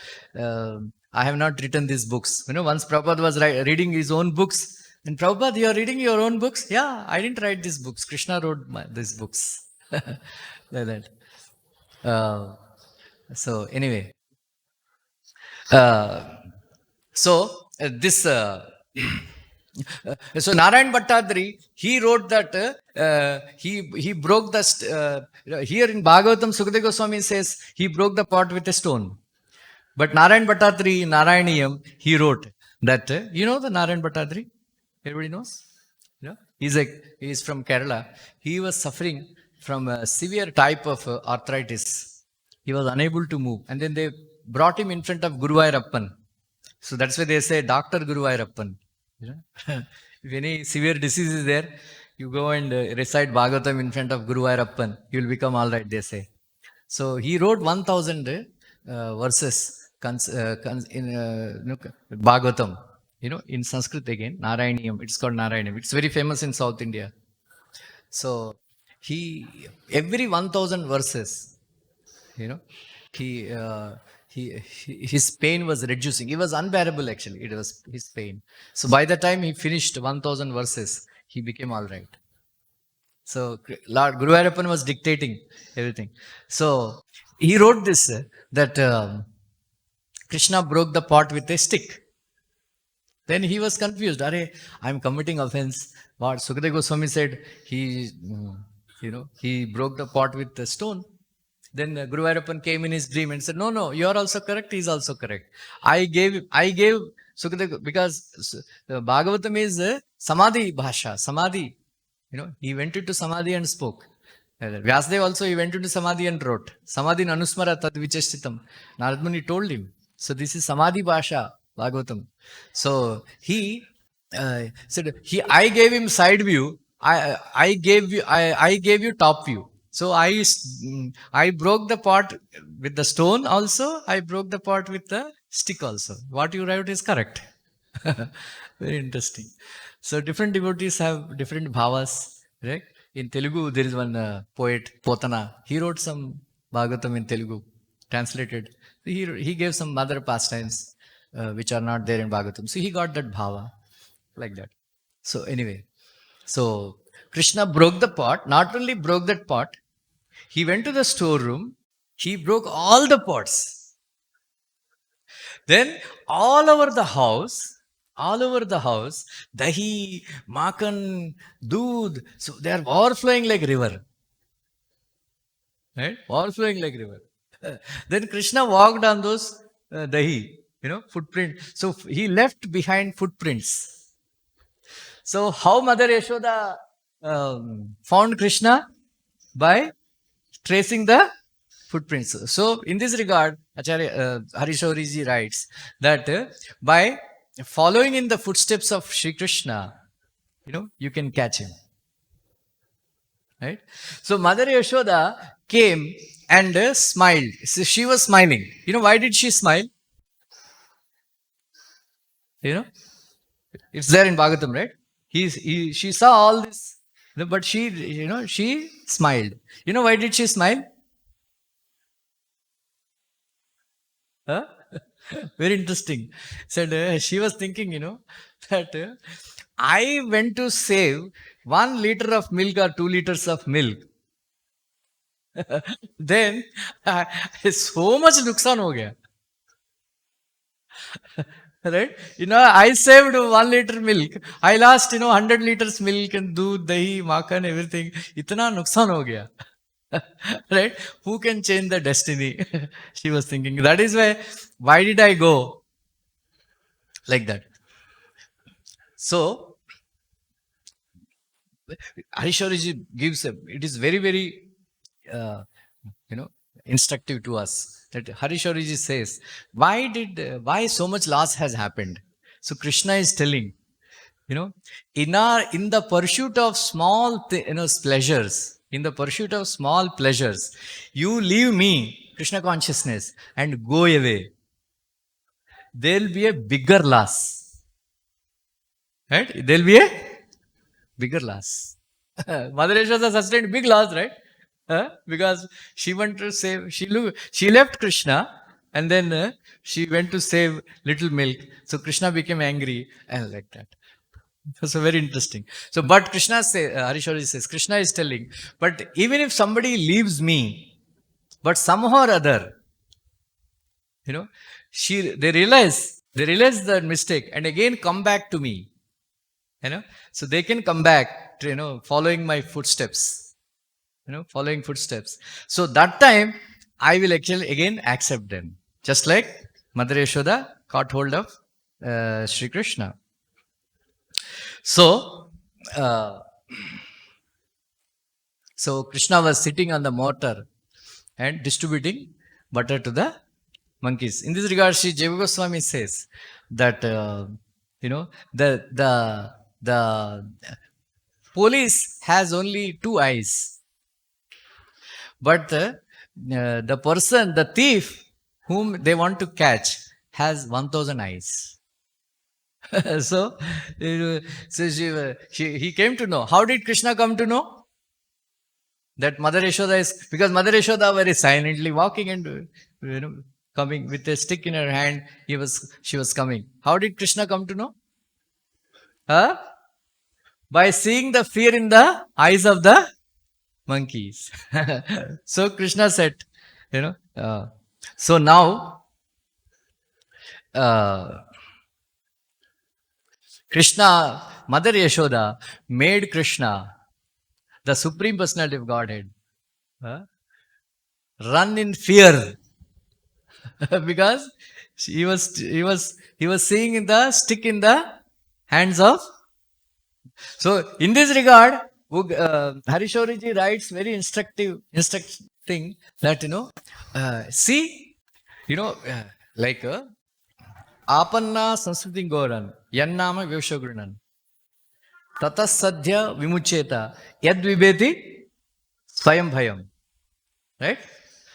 I have not written these books. Once Prabhupada was reading his own books, and Prabhupada, you are reading your own books? Yeah, I didn't write these books. Krishna wrote these books. Like that. So anyway, this so Narayan Bhattadri, he wrote that he broke the here in Bhagavatam, Sukadeva Goswami says he broke the pot with a stone. But Narayan Bhattadri in Narayaniyam, he wrote that the Narayan Bhattadri, everybody knows. He's from Kerala. He was suffering from a severe type of arthritis. He was unable to move, and then they brought him in front of Guruvayurappan. So that's why they say Dr. Guruvayurappan. If any severe disease is there, you go and recite Bhagavatam in front of Guruvayurappan, you will become all right, they say. So he wrote 1000 verses in Bhagavatam, in Sanskrit again, Narayaniyam. It's called Narayaniyam. It's very famous in South India. So every 1000 verses, his pain was reducing. It was unbearable actually. It was his pain. So by the time he finished 1000 verses, he became all right. So Lord Guruvayurappan was dictating everything. So he wrote this that Krishna broke the pot with a stick. Then he was confused. Are I'm committing offense. What Sukadeva Goswami said, he broke the pot with a stone. Then Guruvayurappan came in his dream and said, no, you are also correct, he is also correct. I gave Sukadeva, because Bhagavatam is Samadhi Bhasha, Samadhi. He went into Samadhi and spoke. Vyasadeva also, he went into Samadhi and wrote. Samadhi Nanusmara Tad Vicheshtitam. Narad Muni told him. So this is Samadhi Bhasha, Bhagavatam. So he said, I gave him side view, I gave you top view. So I broke the pot with the stone also, I broke the pot with the stick also. What you wrote is correct. Very interesting. So different devotees have different bhavas, right? In Telugu, there is one poet, Potana. He wrote some Bhagavatam in Telugu, translated. He gave some other pastimes which are not there in Bhagavatam. So he got that bhava, like that. So anyway, so Krishna broke the pot, not only broke that pot, he went to the storeroom, he broke all the pots. Then all over the house, dahi, makan, doodh, so they are overflowing like river. Right? Overflowing like river. Then Krishna walked on those dahi, footprint. So he left behind footprints. So how Mother Yashoda found Krishna? By tracing the footprints. So in this regard, Acharya Harishoriji writes that by following in the footsteps of Sri Krishna, you can catch him. Right? So Mother Yashoda came and smiled. So she was smiling. Why did she smile? It's there in Bhagavatam, right? She saw all this, but she smiled. Why did she smile? Huh? Very interesting. Said she was thinking, that I went to save 1 liter of milk or 2 liters of milk. Then so much nuksan ho gaya. Right? I saved 1 liter milk. I lost, 100 liters milk and doodh, dahi, makan, everything. Itna nuksan ho gaya. Right? Who can change the destiny? She was thinking. That is why did I go? like that. So, Harishariji gives it is very, very, uh, you know, instructive to us that Harishariji says, why so much loss has happened? So Krishna is telling, you know, in the pursuit of small, pleasures, in the pursuit of small pleasures, you leave me, Krishna consciousness, and go away. There'll be a bigger loss, right? There'll be a bigger loss. Mother Yashoda sustained big loss, right? Because she went to save, she left Krishna and then she went to save little milk. So Krishna became angry and like that. So very interesting. So, but Krishna says, Harishwari says, Krishna is telling, but even if somebody leaves me, but somehow or other, you know, they realize the mistake and again come back to me. You know, so they can come back to, following my footsteps, following footsteps. So that time I will actually again accept them, just like Mother Yashoda caught hold of Sri Krishna. So so Krishna was sitting on the mortar and distributing butter to the monkeys. In this regard, Sri Jiva Goswami says that the police has only two eyes, but the person, the thief whom they want to catch, has 1,000 eyes. So, he came to know. How did Krishna come to know that Mother Yashoda is? Because Mother Yashoda very silently walking and coming with a stick in her hand. She was coming. How did Krishna come to know? Huh? By seeing the fear in the eyes of the monkeys. So Krishna said, so now Krishna, Mother Yashoda made Krishna, the Supreme Personality of Godhead, run in fear because he was seeing the stick in the hands of. So in this regard, Harishauriji writes very instructing that see, like Apanna Sanskriti Goran, Yannama Vyoshagurunan, Tata Sadhya Vimucheta, Yad Vibeti Swayam Bhayam. Right?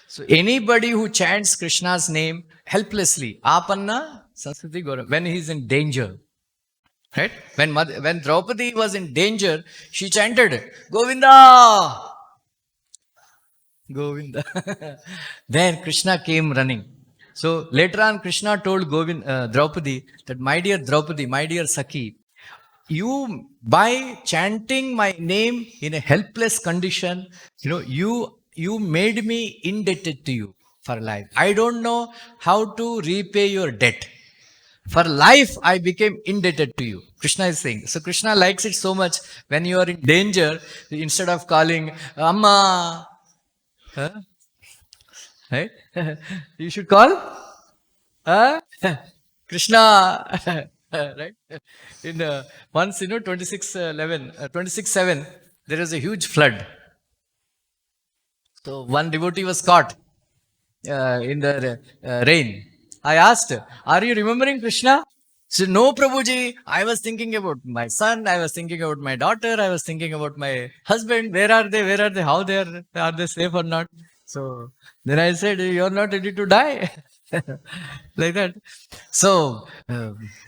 So anybody who chants Krishna's name helplessly, Apanna Sanskriti Goran, when he is in danger. Right? When Draupadi was in danger, she chanted, Govinda! Govinda. Then Krishna came running. So later on, Krishna told Draupadi that, my dear Draupadi, my dear Sakhi, you, by chanting my name in a helpless condition, you made me indebted to you for life. I don't know how to repay your debt. For life, I became indebted to you. Krishna is saying. So Krishna likes it so much. When you are in danger, instead of calling Amma, right? You should call Krishna. Right? In once 26:7, there was a huge flood. So one devotee was caught in the rain. I asked, are you remembering Krishna? She said, no, Prabhuji, I was thinking about my son, I was thinking about my daughter, I was thinking about my husband. Where are they? How are they safe or not? So then I said, you're not ready to die. Like that. So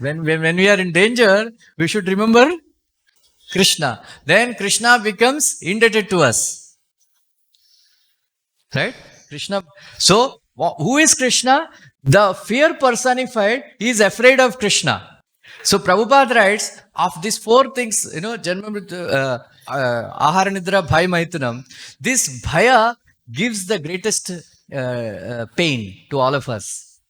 when we are in danger, we should remember Krishna. Then Krishna becomes indebted to us. Right? Krishna. So, who is Krishna? The fear personified is afraid of Krishna. So, Prabhupada writes, of these four things, Janma Mrityu, Ahara Nidra Bhaya Mahitunam, this Bhaya gives the greatest pain to all of us.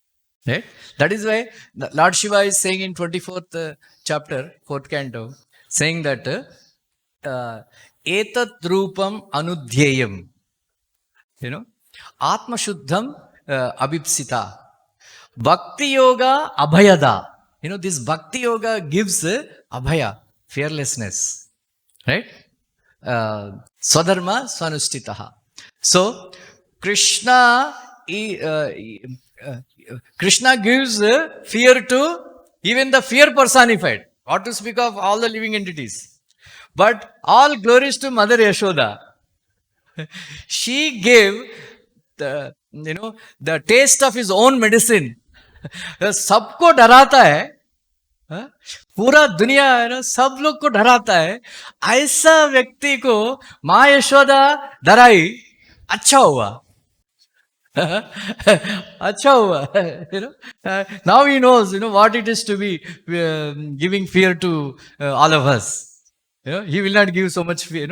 Right? That is why Lord Shiva is saying in 24th chapter, 4th canto, saying that Etat Rupam Anudhyayam. Atma Shuddham Abhipsita. Bhakti Yoga Abhayada. This bhakti yoga gives abhaya, fearlessness, right? Swadharma swanushtitaha. So, Krishna, Krishna gives fear to even the fear personified. What to speak of all the living entities. But all glories to Mother Yashoda. She gave the taste of his own medicine. सबको डराता है, पूरा दुनिया है ना, सब लोग को डराता है, ऐसा व्यक्ति को माँ यशोदा डराई, अच्छा हुआ. अच्छा हुआ. Now he knows what it is to be giving fear to all of us. He will not give so much fear,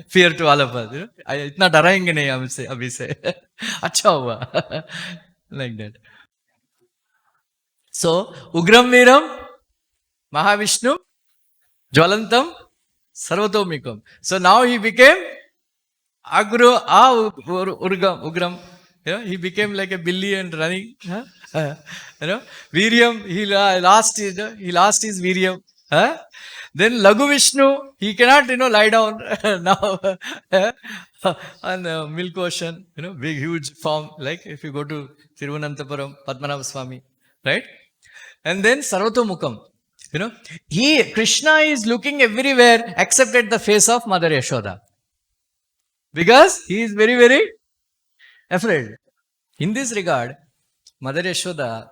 fear to all of us. इतना डराएंगे नहीं हमसे अभी से. अच्छा हुआ. Like that. So, Ugram Viram, Mahavishnu, Jwalantam, Sarvatomikam. So now he became Ugram. He became like a billy and running. Viryam, he lost his Viryam. Then Lagu Vishnu, he cannot, lie down now on the milk ocean, big huge form, like if you go to Thiruvananthapuram, Padmanabha Swami, right? And then Sarvatomukam, Krishna is looking everywhere except at the face of Mother Yashoda. Because he is very, very afraid. In this regard, Mother Yashoda,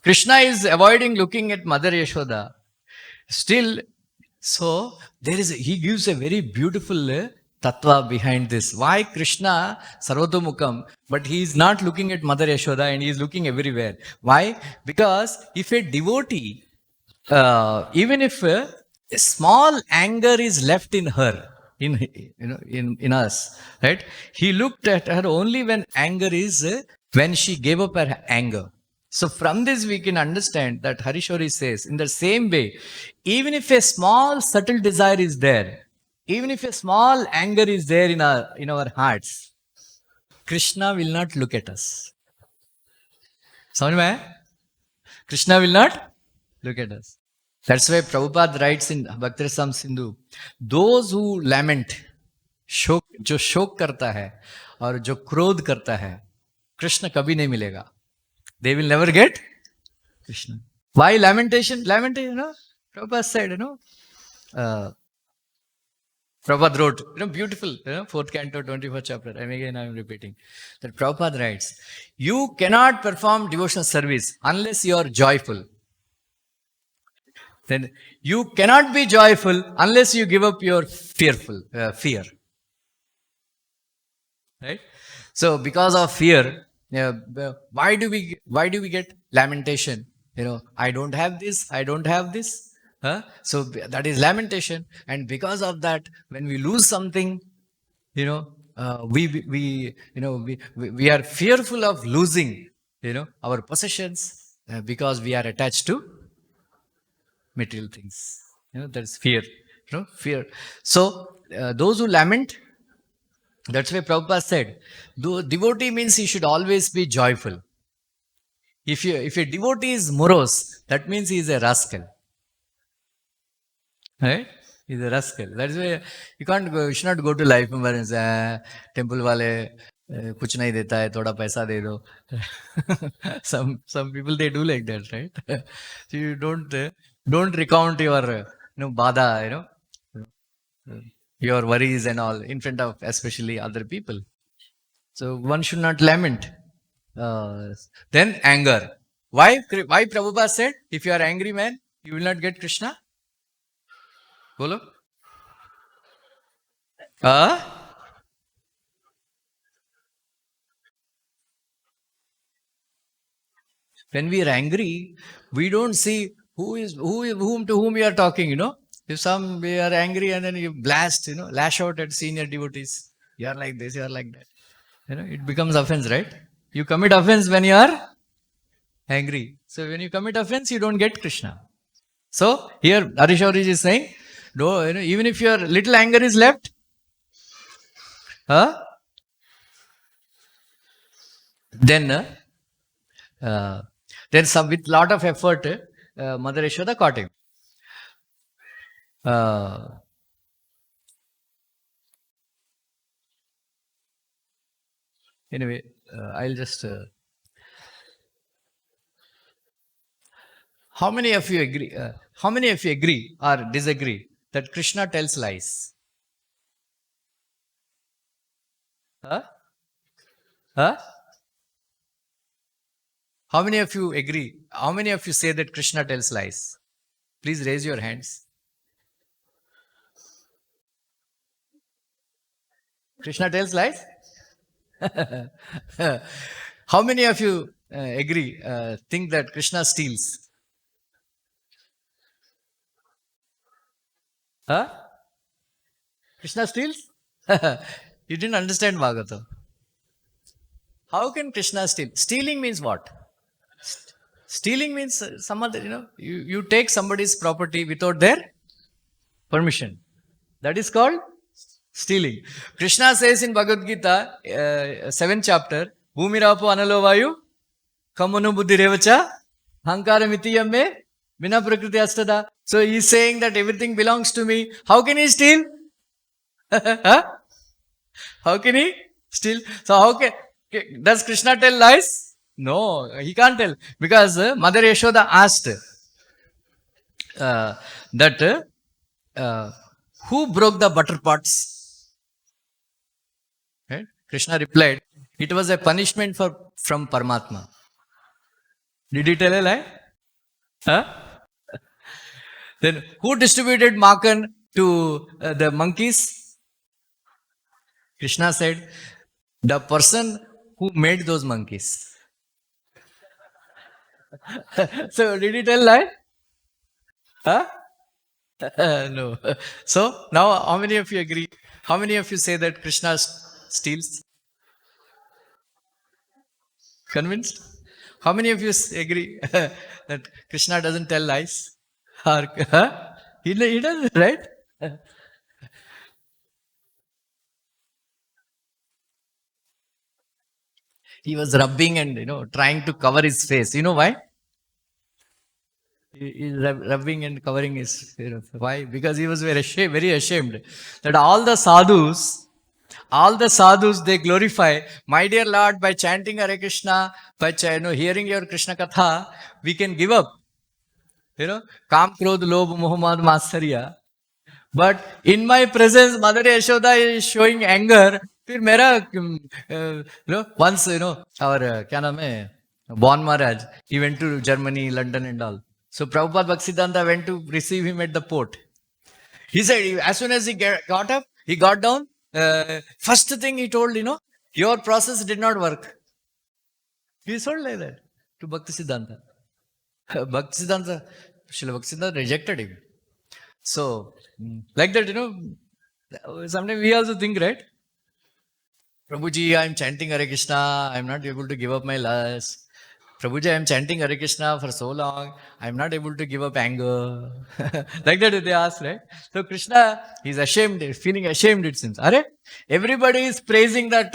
Krishna is avoiding looking at Mother Yashoda. Still, so he gives a very beautiful tattva behind this. Why Krishna Sarvatomukam, but he is not looking at Mother Yashoda and he is looking everywhere. Why? Because if a devotee, even if a small anger is left in her, in us, right? He looked at her only when anger is, when she gave up her anger. So from this we can understand that Harishori says, in the same way, even if a small subtle desire is there, even if a small anger is there in our hearts, Krishna will not look at us. Samajh mein aaya? Krishna will not look at us. That's why Prabhupada writes in Bhakti-rasam Sindhu, those who lament, जो शोक करता है और जो क्रोध करता है, कृष्ण कभी नहीं मिलेगा. They will never get Krishna. Why lamentation? Lamentation, Prabhupada said, Prabhupada wrote, beautiful, 4th canto, 24th chapter. I'm repeating. That Prabhupada writes, you cannot perform devotional service unless you are joyful. Then you cannot be joyful unless you give up your fear. Right? So because of fear, why do we get lamentation? I don't have this. So that is lamentation, and because of that, when we lose something, we are fearful of losing, our possessions because we are attached to material things. That is fear. Fear. So those who lament, that's why Prabhupada said, devotee means he should always be joyful. If a devotee is morose, that means he is a rascal. Right? He's a rascal. That's why you should not go to life and say, temple wale kuch nahi deta hai, thoda paisa de do. Some people, they do like that, right? So you don't recount your bada, your worries and all in front of especially other people. So one should not lament. Then anger. Why Prabhupada said, if you are angry man, you will not get Krishna? Bolo? When we are angry, we don't see to whom we are talking, If we are angry and then you blast, lash out at senior devotees. You are like this, you are like that. It becomes offense, right? You commit offense when you are angry. So when you commit offense, you don't get Krishna. So here Harishauriji is saying, even if your little anger is left, Then, some with lot of effort, Mother Yashoda caught him. Anyway, I'll just. How many of you agree? How many of you agree or disagree that Krishna tells lies? Huh? Huh? How many of you agree? How many of you say that Krishna tells lies? Please raise your hands. Krishna tells lies? How many of you agree, think that Krishna steals? Huh? Krishna steals? You didn't understand Bhagavatam. How can Krishna steal? Stealing means what? Stealing means some other, you take somebody's property without their permission. That is called stealing. Krishna says in Bhagavad Gita, 7th chapter, Bhumirapo analo vayu, kamanu buddhi revacha, hankara mitiyam me, vina prakriti astada. So he is saying that everything belongs to me. How can he steal? Huh? How can he steal? So does Krishna tell lies? No, he can't tell. Because Mother Yashoda asked that who broke the butter pots? Right? Krishna replied, it was a punishment from Paramatma. Did he tell a lie? Huh? Then who distributed Makan to the monkeys? Krishna said, the person who made those monkeys. So did he tell lie? Huh? No. So now how many of you agree? How many of you say that Krishna steals? Convinced? How many of you agree that Krishna doesn't tell lies? Or, huh? He does, right? He was rubbing and trying to cover his face. You know why? He's rubbing and covering his face. Why? Because he was very ashamed that all the sadhus, they glorify my dear Lord by chanting Hare Krishna, by hearing your Krishna Katha, we can give up. Kam, Krodh, Lobh, Moh, Mad, Matsarya. But in my presence, Mother Yashoda is showing anger. फिर मेरा once our क्या नाम है Bon Maharaj, he went to Germany, London and all. So Prabhupada Bhaktisiddhanta went to receive him at the port. He said, as soon as he got up, he got down. First thing he told, your process did not work. He told like that to Bhaktisiddhanta. Bhaktisiddhanta, Srila Bhaktisiddhanta rejected him. So, like that, sometimes we also think, right? Prabhuji, I am chanting Hare Krishna. I am not able to give up my lust. Prabhuji, I am chanting Hare Krishna for so long. I am not able to give up anger. Like that they ask, right? So Krishna, he's ashamed, feeling ashamed it seems. Are? Everybody is praising that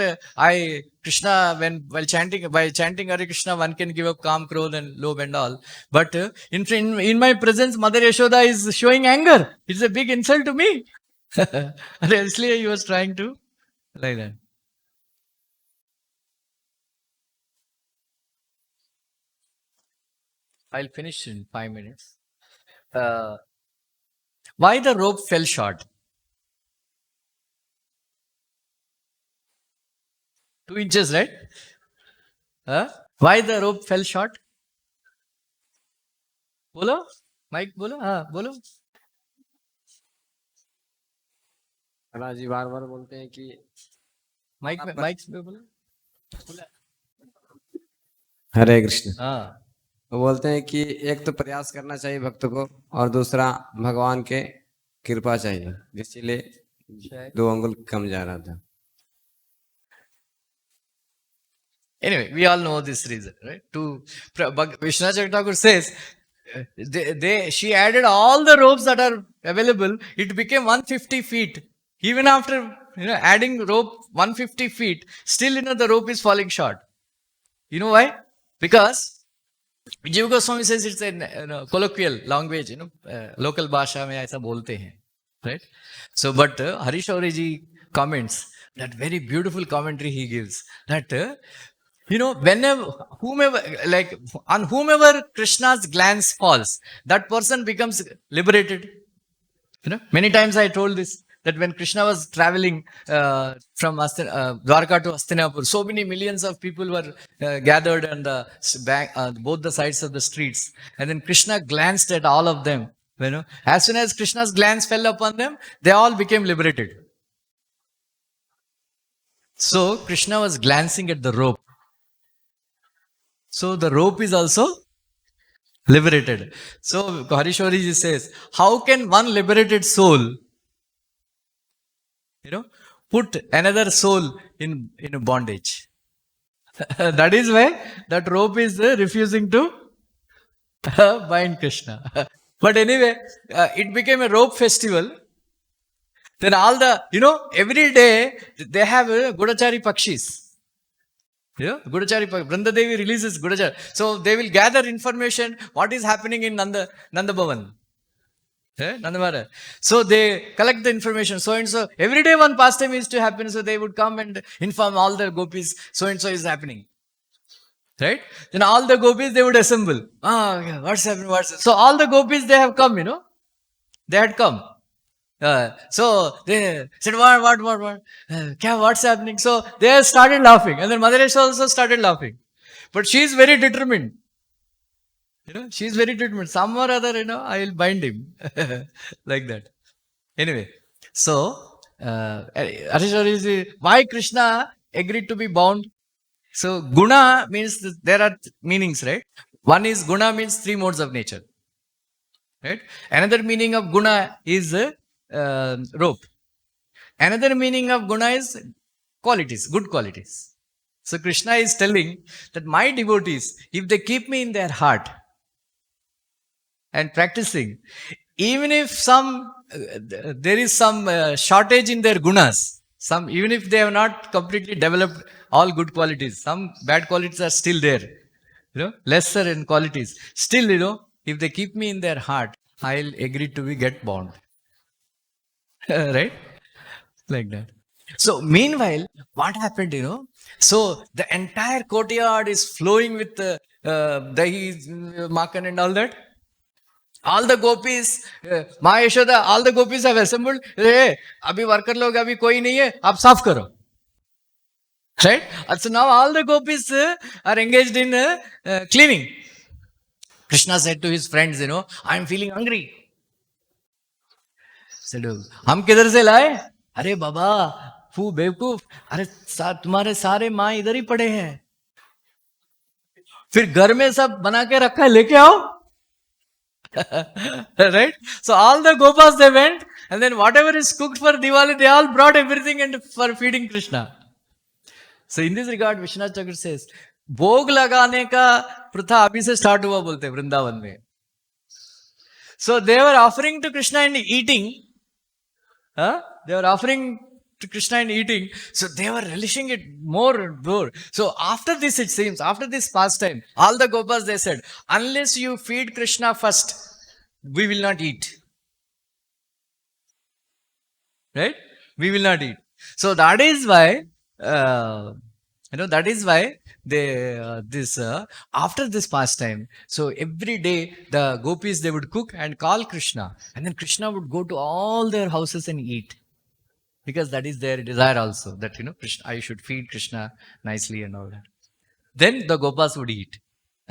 Krishna, by chanting Hare Krishna, one can give up calm, krodh and lobh and all. But in my presence, Mother Yashoda is showing anger. It's a big insult to me. Actually, he was trying to like that. I'll finish in 5 minutes. Why the rope fell short? 2 inches, right? Why the rope fell short? बोलो mic बोलो हाँ बोलो
जी बार बार बोलते हैं कि
mic पे बोलो
हरे कृष्ण।
हाँ
वो बोलते हैं कि एक तो प्रयास करना चाहिए भक्त को और दूसरा भगवान के कृपा चाहिए, इसीलिए 2 अंगुल कम जा रहा था।
Anyway, we all know this reason, right? Vishwanath Thakur says, she added all the ropes that are available. It became 150 feet. Even after adding rope 150 feet, still the rope is falling short. You know why? Because Jiva Goswami says it's a colloquial language, local bhasha mein aisa bolte hain, right? So, but Harish Auriji comments that very beautiful commentary he gives that, whenever, whomever, like on whomever Krishna's glance falls, that person becomes liberated. Many times I told this that when Krishna was traveling from Dwarka to Hastinapur, so many millions of people were gathered on the bank, both the sides of the streets, and then Krishna glanced at all of them. As soon as Krishna's glance fell upon them, they all became liberated. So Krishna was glancing at the rope. So the rope is also liberated. So Harishwariji says, how can one liberated soul, put another soul in a bondage? That is why that rope is refusing to bind Krishna. But anyway, it became a rope festival. Then all the, every day they have Gudachari Pakshis. Gudachari, Vranda Devi releases Gudachari. So they will gather information, what is happening in Nanda Bhavan. Nanda Maharaj. So they collect the information, so and so. Every day one pastime used to happen, so they would come and inform all the gopis, so and so is happening. Right? Then all the gopis, they would assemble. Yeah, what's happening? So all the gopis, they have come, They had come. So they said, what? What's happening? So they started laughing. And then Mother Yashoda also started laughing. But she is very determined. She is very determined. Some or other, I will bind him. Like that. Anyway, so, why Krishna agreed to be bound? So, guna means there are meanings, right? One is guna means three modes of nature. Right? Another meaning of guna is rope. Another meaning of guna is qualities, good qualities. So, Krishna is telling that my devotees, if they keep me in their heart and practicing, even if there is some shortage in their gunas, even if they have not completely developed all good qualities, some bad qualities are still there, lesser in qualities. Still, if they keep me in their heart, I'll agree to get bound. Right? Like that. So, meanwhile, what happened, So, the entire courtyard is flowing with dahi, makan and all that. All the gopis, Ma Yashoda, all the gopis have assembled. Hey, abhi worker log abhi koi nahi hai, aap saaf karo. Right? And so now all the gopis are engaged in cleaning. Krishna said to his friends, I am feeling hungry. Said, हम किधर से लाए? अरे बाबा, फू बेवकूफ, अरे तुम्हारे सारे माँ इधर ही पड़े हैं. फिर घर में सब बना के रखा है, लेके आओ. Right? So all the gopas, they went, and then whatever is cooked for Diwali, they all brought everything and for feeding Krishna. So in this regard, Vishwanath Chakravarti says, भोग लगाने का प्रथा अभी से स्टार्ट हुआ बोलते हैं वृंदावन में. So they were offering to Krishna and eating. They were offering to Krishna and eating. So they were relishing it more and more. So after this, it seems, after this pastime, all the gopas, they said, unless you feed Krishna first, we will not eat. Right? We will not eat. So that is why, after this pastime, so every day the gopis, they would cook and call Krishna, and then Krishna would go to all their houses and eat, because that is their desire also, that Krishna, I should feed Krishna nicely and all that. Then the gopas would eat.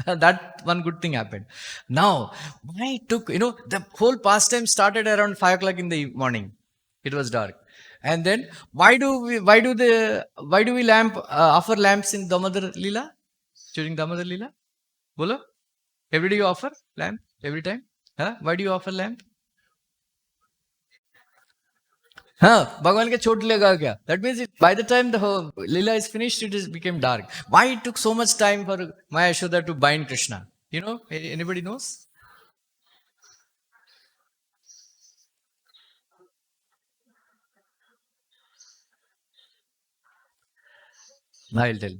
That one good thing happened. Now, why took, the whole pastime started around 5 o'clock in the morning. It was dark. And then why do we offer lamps in Damodar Leela? During Damodar Leela? Bolo? Every day you offer lamp? Every time? Why do you offer lamp? Bhagwan ke chot lega kya? That means by the time the whole Leela is finished, it became dark. Why it took so much time for Maya Yashoda to bind Krishna? Anybody knows? I'll tell you.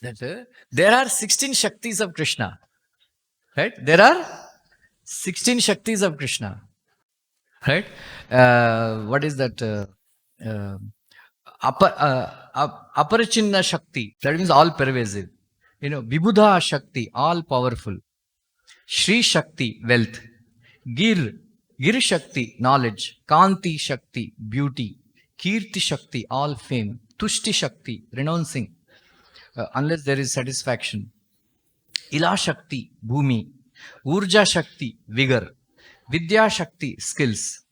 that there are 16 Shaktis of Krishna. Right? There are 16 Shaktis of Krishna. Right? What is that? Uh, Aparachinna Shakti. That means all pervasive. Vibhuda Shakti, all powerful. Shri Shakti, wealth. Gir Shakti, knowledge. Kanti Shakti, beauty. Kirti Shakti, all fame. Tushti Shakti, renouncing, unless there is satisfaction. Ila Shakti, bhumi. Urja Shakti, vigor. Vidya Shakti, skills.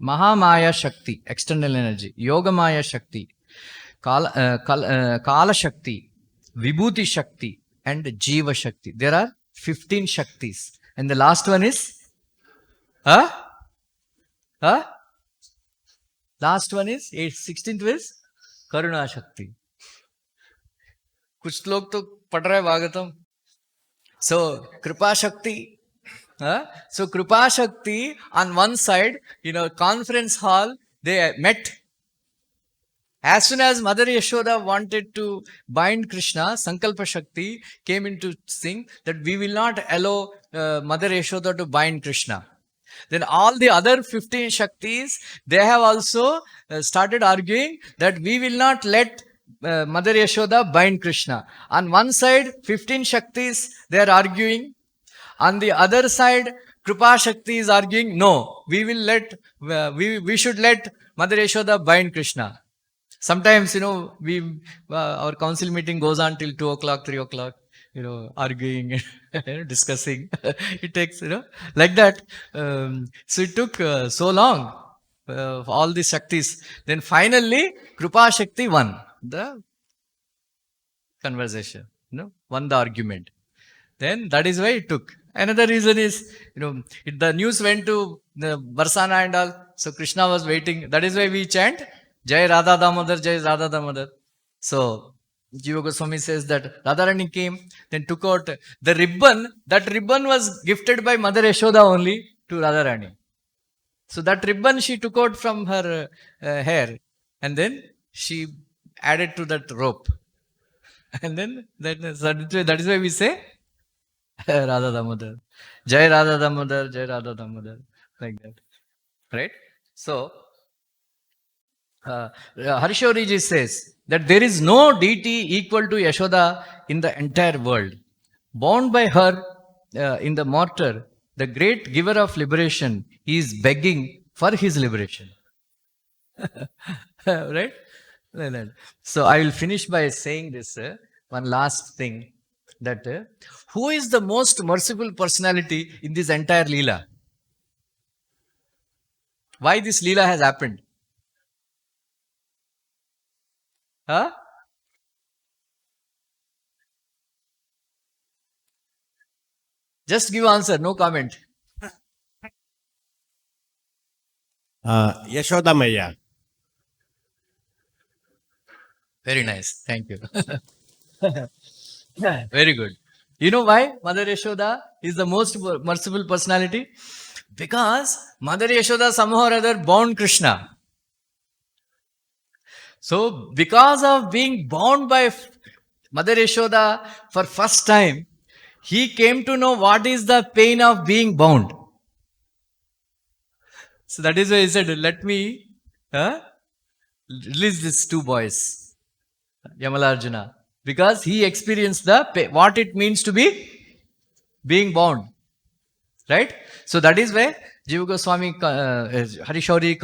Mahamaya Shakti, external energy. Yogamaya Shakti, Kala Shakti, Vibhuti Shakti, and Jiva Shakti. There are 15 Shaktis. And the last one is? Huh? Huh? Last one is? 16th is? Karuna Shakti. कुछ लोग तो पढ़ रहे Bhagavatam. So, Kripa Shakti. So, Kripa Shakti, on one side, conference hall, they met. As soon as Mother Yashoda wanted to bind Krishna, Sankalpa Shakti came into sing that we will not allow Mother Yashoda to bind Krishna. Then all the other 15 Shaktis, they have also started arguing that we will not let Mother Yashoda bind Krishna. On one side, 15 Shaktis, they are arguing. On the other side, Kripa Shakti is arguing, no, we will let, we should let Mother Yashoda bind Krishna. Sometimes, we our council meeting goes on till 2 o'clock, 3 o'clock, arguing, discussing. It takes, like that. So it took so long, all these Shaktis. Then finally, Kripa Shakti won the conversation, won the argument. Then that is why it took. Another reason is, the news went to the Barsana and all. So Krishna was waiting. That is why we chant, Jai Radha Damodar, Jai Radha Damodar. So Jiva Goswami says that Radharani came, then took out the ribbon. That ribbon was gifted by Mother Yashoda only to Radharani. So that ribbon she took out from her hair, and then she added to that rope. And then that is why we say Radha Damodar. Jai Radha Damodar, Jai Radha Damodar. Like that. Right? So, Harishauriji says that there is no deity equal to Yashoda in the entire world. Born by her in the mortar, the great giver of liberation, he is begging for his liberation. Right? Like that. So, I will finish by saying this one last thing, that who is the most merciful personality in this entire Leela? Why this Leela has happened? Huh? Just give answer, no comment.
Yashoda Maya.
Very nice. Thank you. Very good. You know why Mother Yashoda is the most merciful personality? Because Mother Yashoda somehow or other born Krishna. So, because of being born by Mother Yashoda for first time, he came to know what is the pain of being bound. So that is why he said, let me release these two boys, Yamalarjuna, because he experienced the what it means to be being bound. Right? So that is why Jiva Goswami Harishauri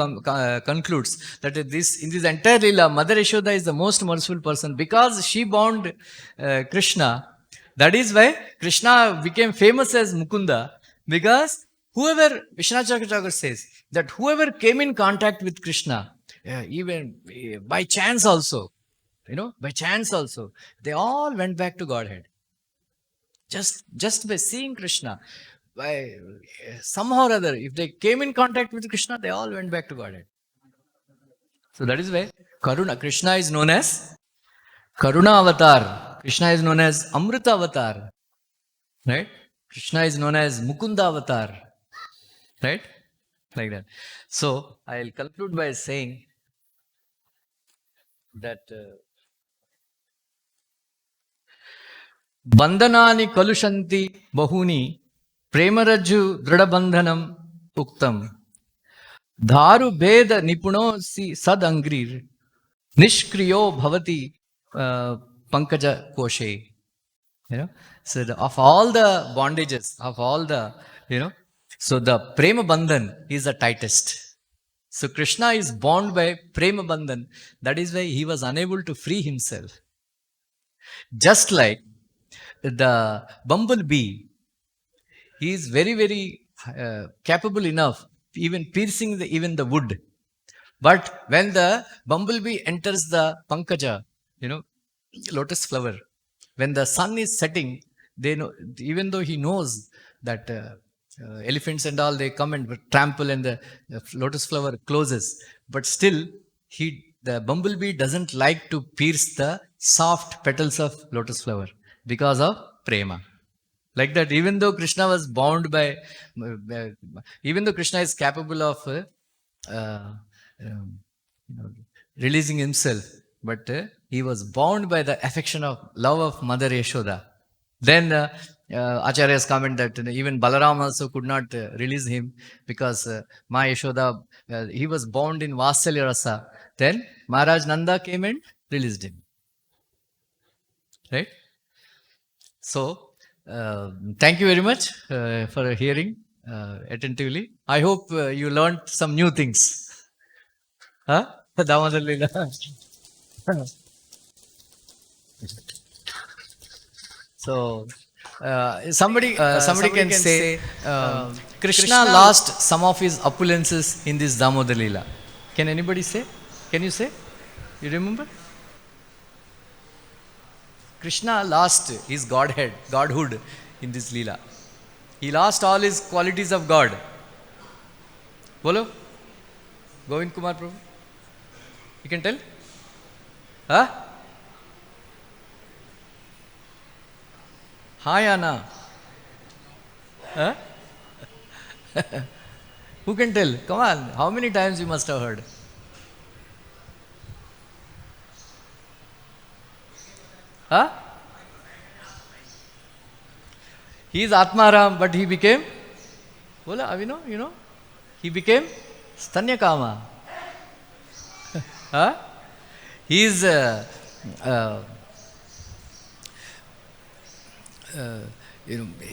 concludes that in this entire Leela, Mother Yashoda is the most merciful person because she bound Krishna. That is why Krishna became famous as Mukunda, because whoever, Vishwanath Chakravarti says, that whoever came in contact with Krishna, even by chance also, by chance also, they all went back to Godhead. Just by seeing Krishna, by somehow or other, if they came in contact with Krishna, they all went back to Godhead. So that is why Karuna, Krishna is known as Karuna Avatar. Krishna is known as Amrita Avatar. Right? Krishna is known as Mukunda Avatar. Right? Like that. So, I'll conclude by saying that Bandhanani kalushanti bahuni premaraju dridabandhanam uktam. Dharu beda nipuno si sadangrir nishkriyo bhavati pankaja koshe. So of all the bondages, of all the, so the prema bandhan is the tightest. So Krishna is bound by prema bandhan. That is why he was unable to free himself. Just like the bumblebee, he is very, very capable enough, even piercing even the wood. But when the bumblebee enters the pankaja, lotus flower, when the sun is setting, they know, even though he knows that elephants and all, they come and trample and the lotus flower closes, but still the bumblebee doesn't like to pierce the soft petals of lotus flower because of prema. Like that, even though Krishna was bound by, even though Krishna is capable of releasing himself, but he was bound by the affection of love of Mother Yashoda. Then Acharya's comment that even Balaram also could not release him because Ma Yashoda, he was bound in Vatsalya Rasa. Then Maharaj Nanda came and released him. Right? So, thank you very much for hearing attentively. I hope you learned some new things. Huh? Damodar Leela. So, somebody can say, Krishna lost some of his opulences in this Damodar Leela. Can anybody say? Can you say? You remember? Krishna lost his godhood in this Leela. He lost all his qualities of God. Bolo? Govind Kumar Prabhu? You can tell? Huh? Hi, Anna. Huh? Who can tell? Come on. How many times you must have heard? Huh? He is Atmaram, but he became, bola, Avino, he became Stanyakama. Huh? He is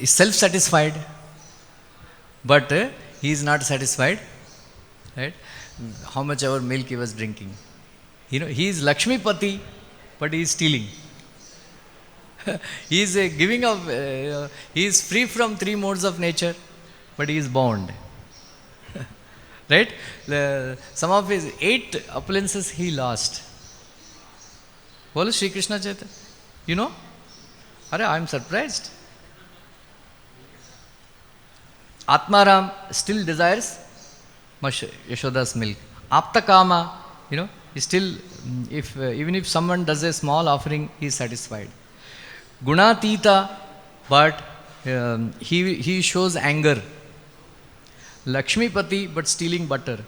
self-satisfied, but he is not satisfied. Right? How much ever milk he was drinking. He is Lakshmipati, but he is stealing. He is giving up, he is free from three modes of nature, but he is bound. Right? Some of his 8 opulences he lost. Bolo Sri Krishna Chaitanya. You know? Hare, I am surprised. Atmaram still desires Yashoda's milk. Aptakama, he still, even if someone does a small offering, he is satisfied. Gunatita, but he shows anger. Lakshmipati, but stealing butter.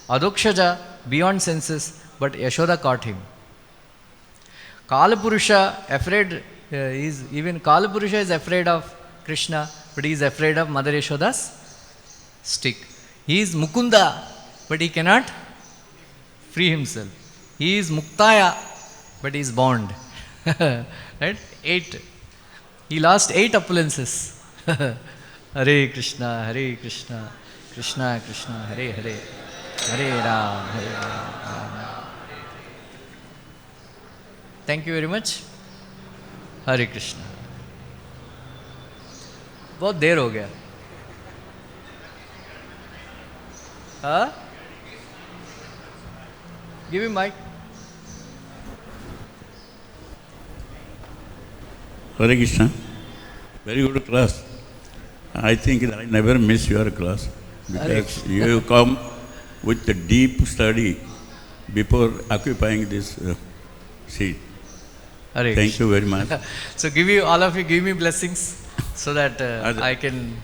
Adokshaja, beyond senses, but Yashoda caught him. Kalapurusha, afraid, even Kalapurusha is afraid of Krishna, but he is afraid of Mother Yashoda's stick. He is Mukunda, but he cannot free himself. He is Muktaya, but he is bound. Right? 8. He lost 8 opulences. Hare Krishna, Krishna Krishna, Hare Hare, Hare Ram, Hare Ram. Thank you very much. Hare Krishna. बहुत देर हो गया. हाँ? Give him mic.
Hare Krishna. Very good class. I think that I never miss your class because you come with the deep study before occupying this seat.
Hare
Thank
Krishna.
you very much.
So all of you give me blessings so that I can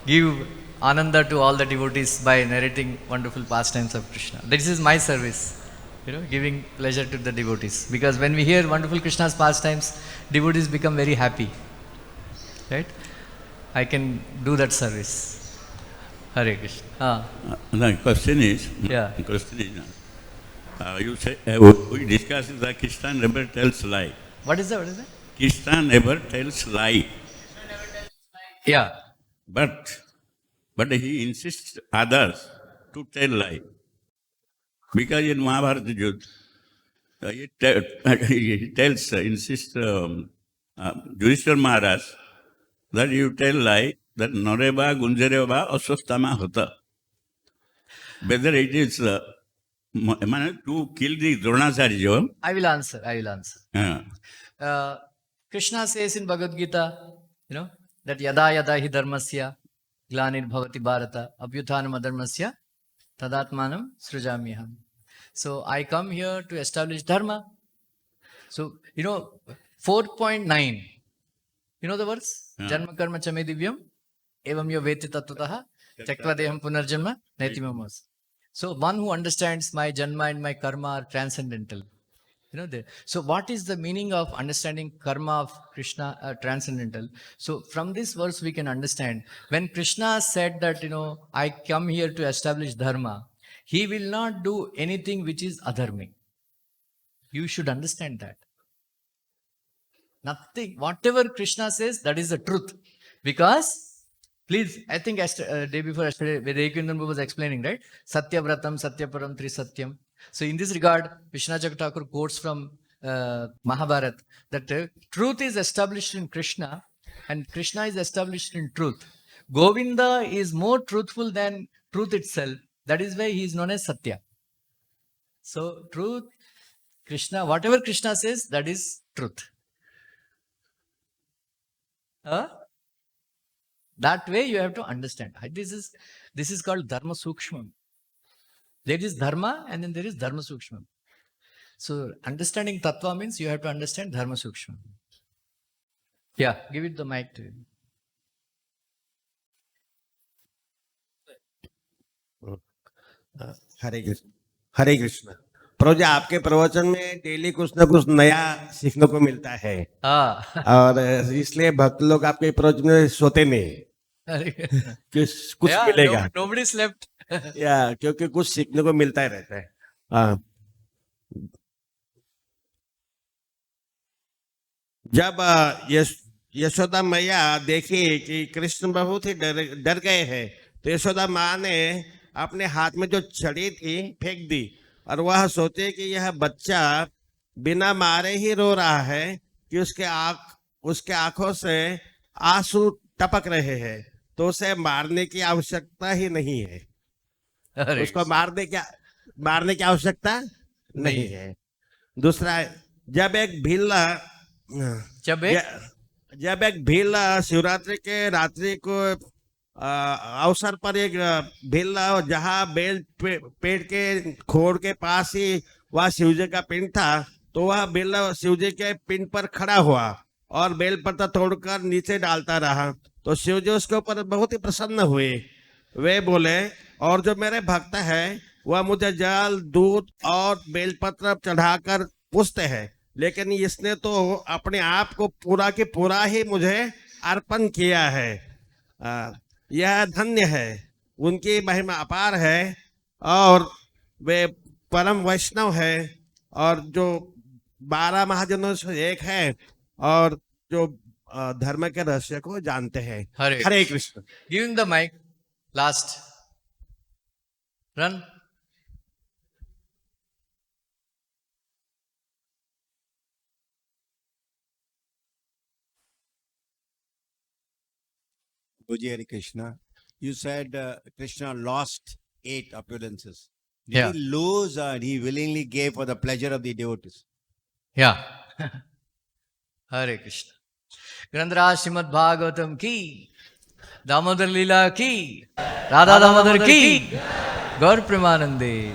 give Ananda to all the devotees by narrating wonderful pastimes of Krishna. This is my service. giving pleasure to the devotees. Because when we hear wonderful Krishna's pastimes, devotees become very happy. Right? I can do that service. Hare Krishna.
The question is,
Yeah.
you say, we discuss that Krishna never tells lie.
What is that? What is that?
Krishna never tells lie.
Yeah.
But he insists others to tell lie. Because in Mahabharata Yuddha, he insists Yudhishthira Maharaj that you tell lie, that Nareva Gunjareva Aswastama Hota. Whether it is to kill the Dronacharya.
I will answer. Krishna says in Bhagavad Gita, that yada yada hi dharmasya glanir bhavati bharata abhyuthanam adharmasya tadatmanam srujamyaham. So I come here to establish dharma. So, 4.9. You know the verse? Janma karma chame divyam evam yo veti tattvataha tyakva deham punarjanma naitimamos. So one who understands my janma and my karma are transcendental. So what is the meaning of understanding karma of Krishna transcendental? So from this verse we can understand when Krishna said that I come here to establish dharma, he will not do anything which is adharmic. You should understand that. Nothing, whatever Krishna says, that is the truth. Because, please, I think day before yesterday, Vedaikundan was explaining, right? Satya Vratam, Satya Param, Tri Satyam. So in this regard, Vishwanath Thakur quotes from Mahabharata that truth is established in Krishna and Krishna is established in truth. Govinda is more truthful than truth itself. That is why he is known as Satya. So truth, Krishna, whatever Krishna says, that is truth. That way you have to understand. This is called Dharma Sukshmam. There is Dharma and then there is Dharma Sukshmam. So understanding Tattva means you have to understand Dharma Sukshmam. Yeah, give it the mic to him.
हरे कृष्ण प्रभु जी, आपके प्रवचन में daily कुछ ना कुछ नया सीखने को मिलता है और इसलिए भक्त लोग आपके प्रवचन में सोते नहीं कुछ मिलेगा।
Nobody slept.
क्योंकि कुछ सीखने को मिलता ही रहता है। जब यशोदा मैया देखी कि कृष्ण बहुत ही डर गए हैं तो यशोदा माँ ने अपने हाथ में जो छड़ी थी फेंक दी और वह सोचे कि यह बच्चा बिना मारे ही रो रहा है कि उसके आंखों से आंसू टपक रहे हैं, तो उसे मारने की आवश्यकता ही नहीं है। उसको मारने की आवश्यकता नहीं है। दूसरा, जब एक भील शिवरात्रि के रात्रि को अवसर पर एक भील जहाँ बेल पेड़ के खोड़ के पास ही वह शिवजी का पिंड था, तो वह भील शिवजी के पिंड पर खड़ा हुआ और बेल पत्ता तोड़कर नीचे डालता रहा। तो शिवजी उसके ऊपर बहुत ही प्रसन्न हुए। वे बोले, और जो मेरे भक्त है वह मुझे जल, दूध और बेलपत्र चढ़ाकर पूछते हैं, लेकिन इसने तो अपने आप को पूरा के पूरा ही मुझे अर्पण किया है। यह धन्य है, उनकी महिमा अपार है और वे परम वैष्णव है और जो 12 महाजनों से एक है और जो धर्म के रहस्य को जानते हैं। हरे Krishna.
Giving the mic. Last. Run.
Guji Hare Krishna, you said Krishna lost 8 appearances. Did
Yeah.
he lose or he willingly gave for the pleasure of the devotees?
Yeah. Hare Krishna. Granthara Srimad Bhagavatam ki, Damodar Leela ki, Radha Damodar ki, Gaur Premanande.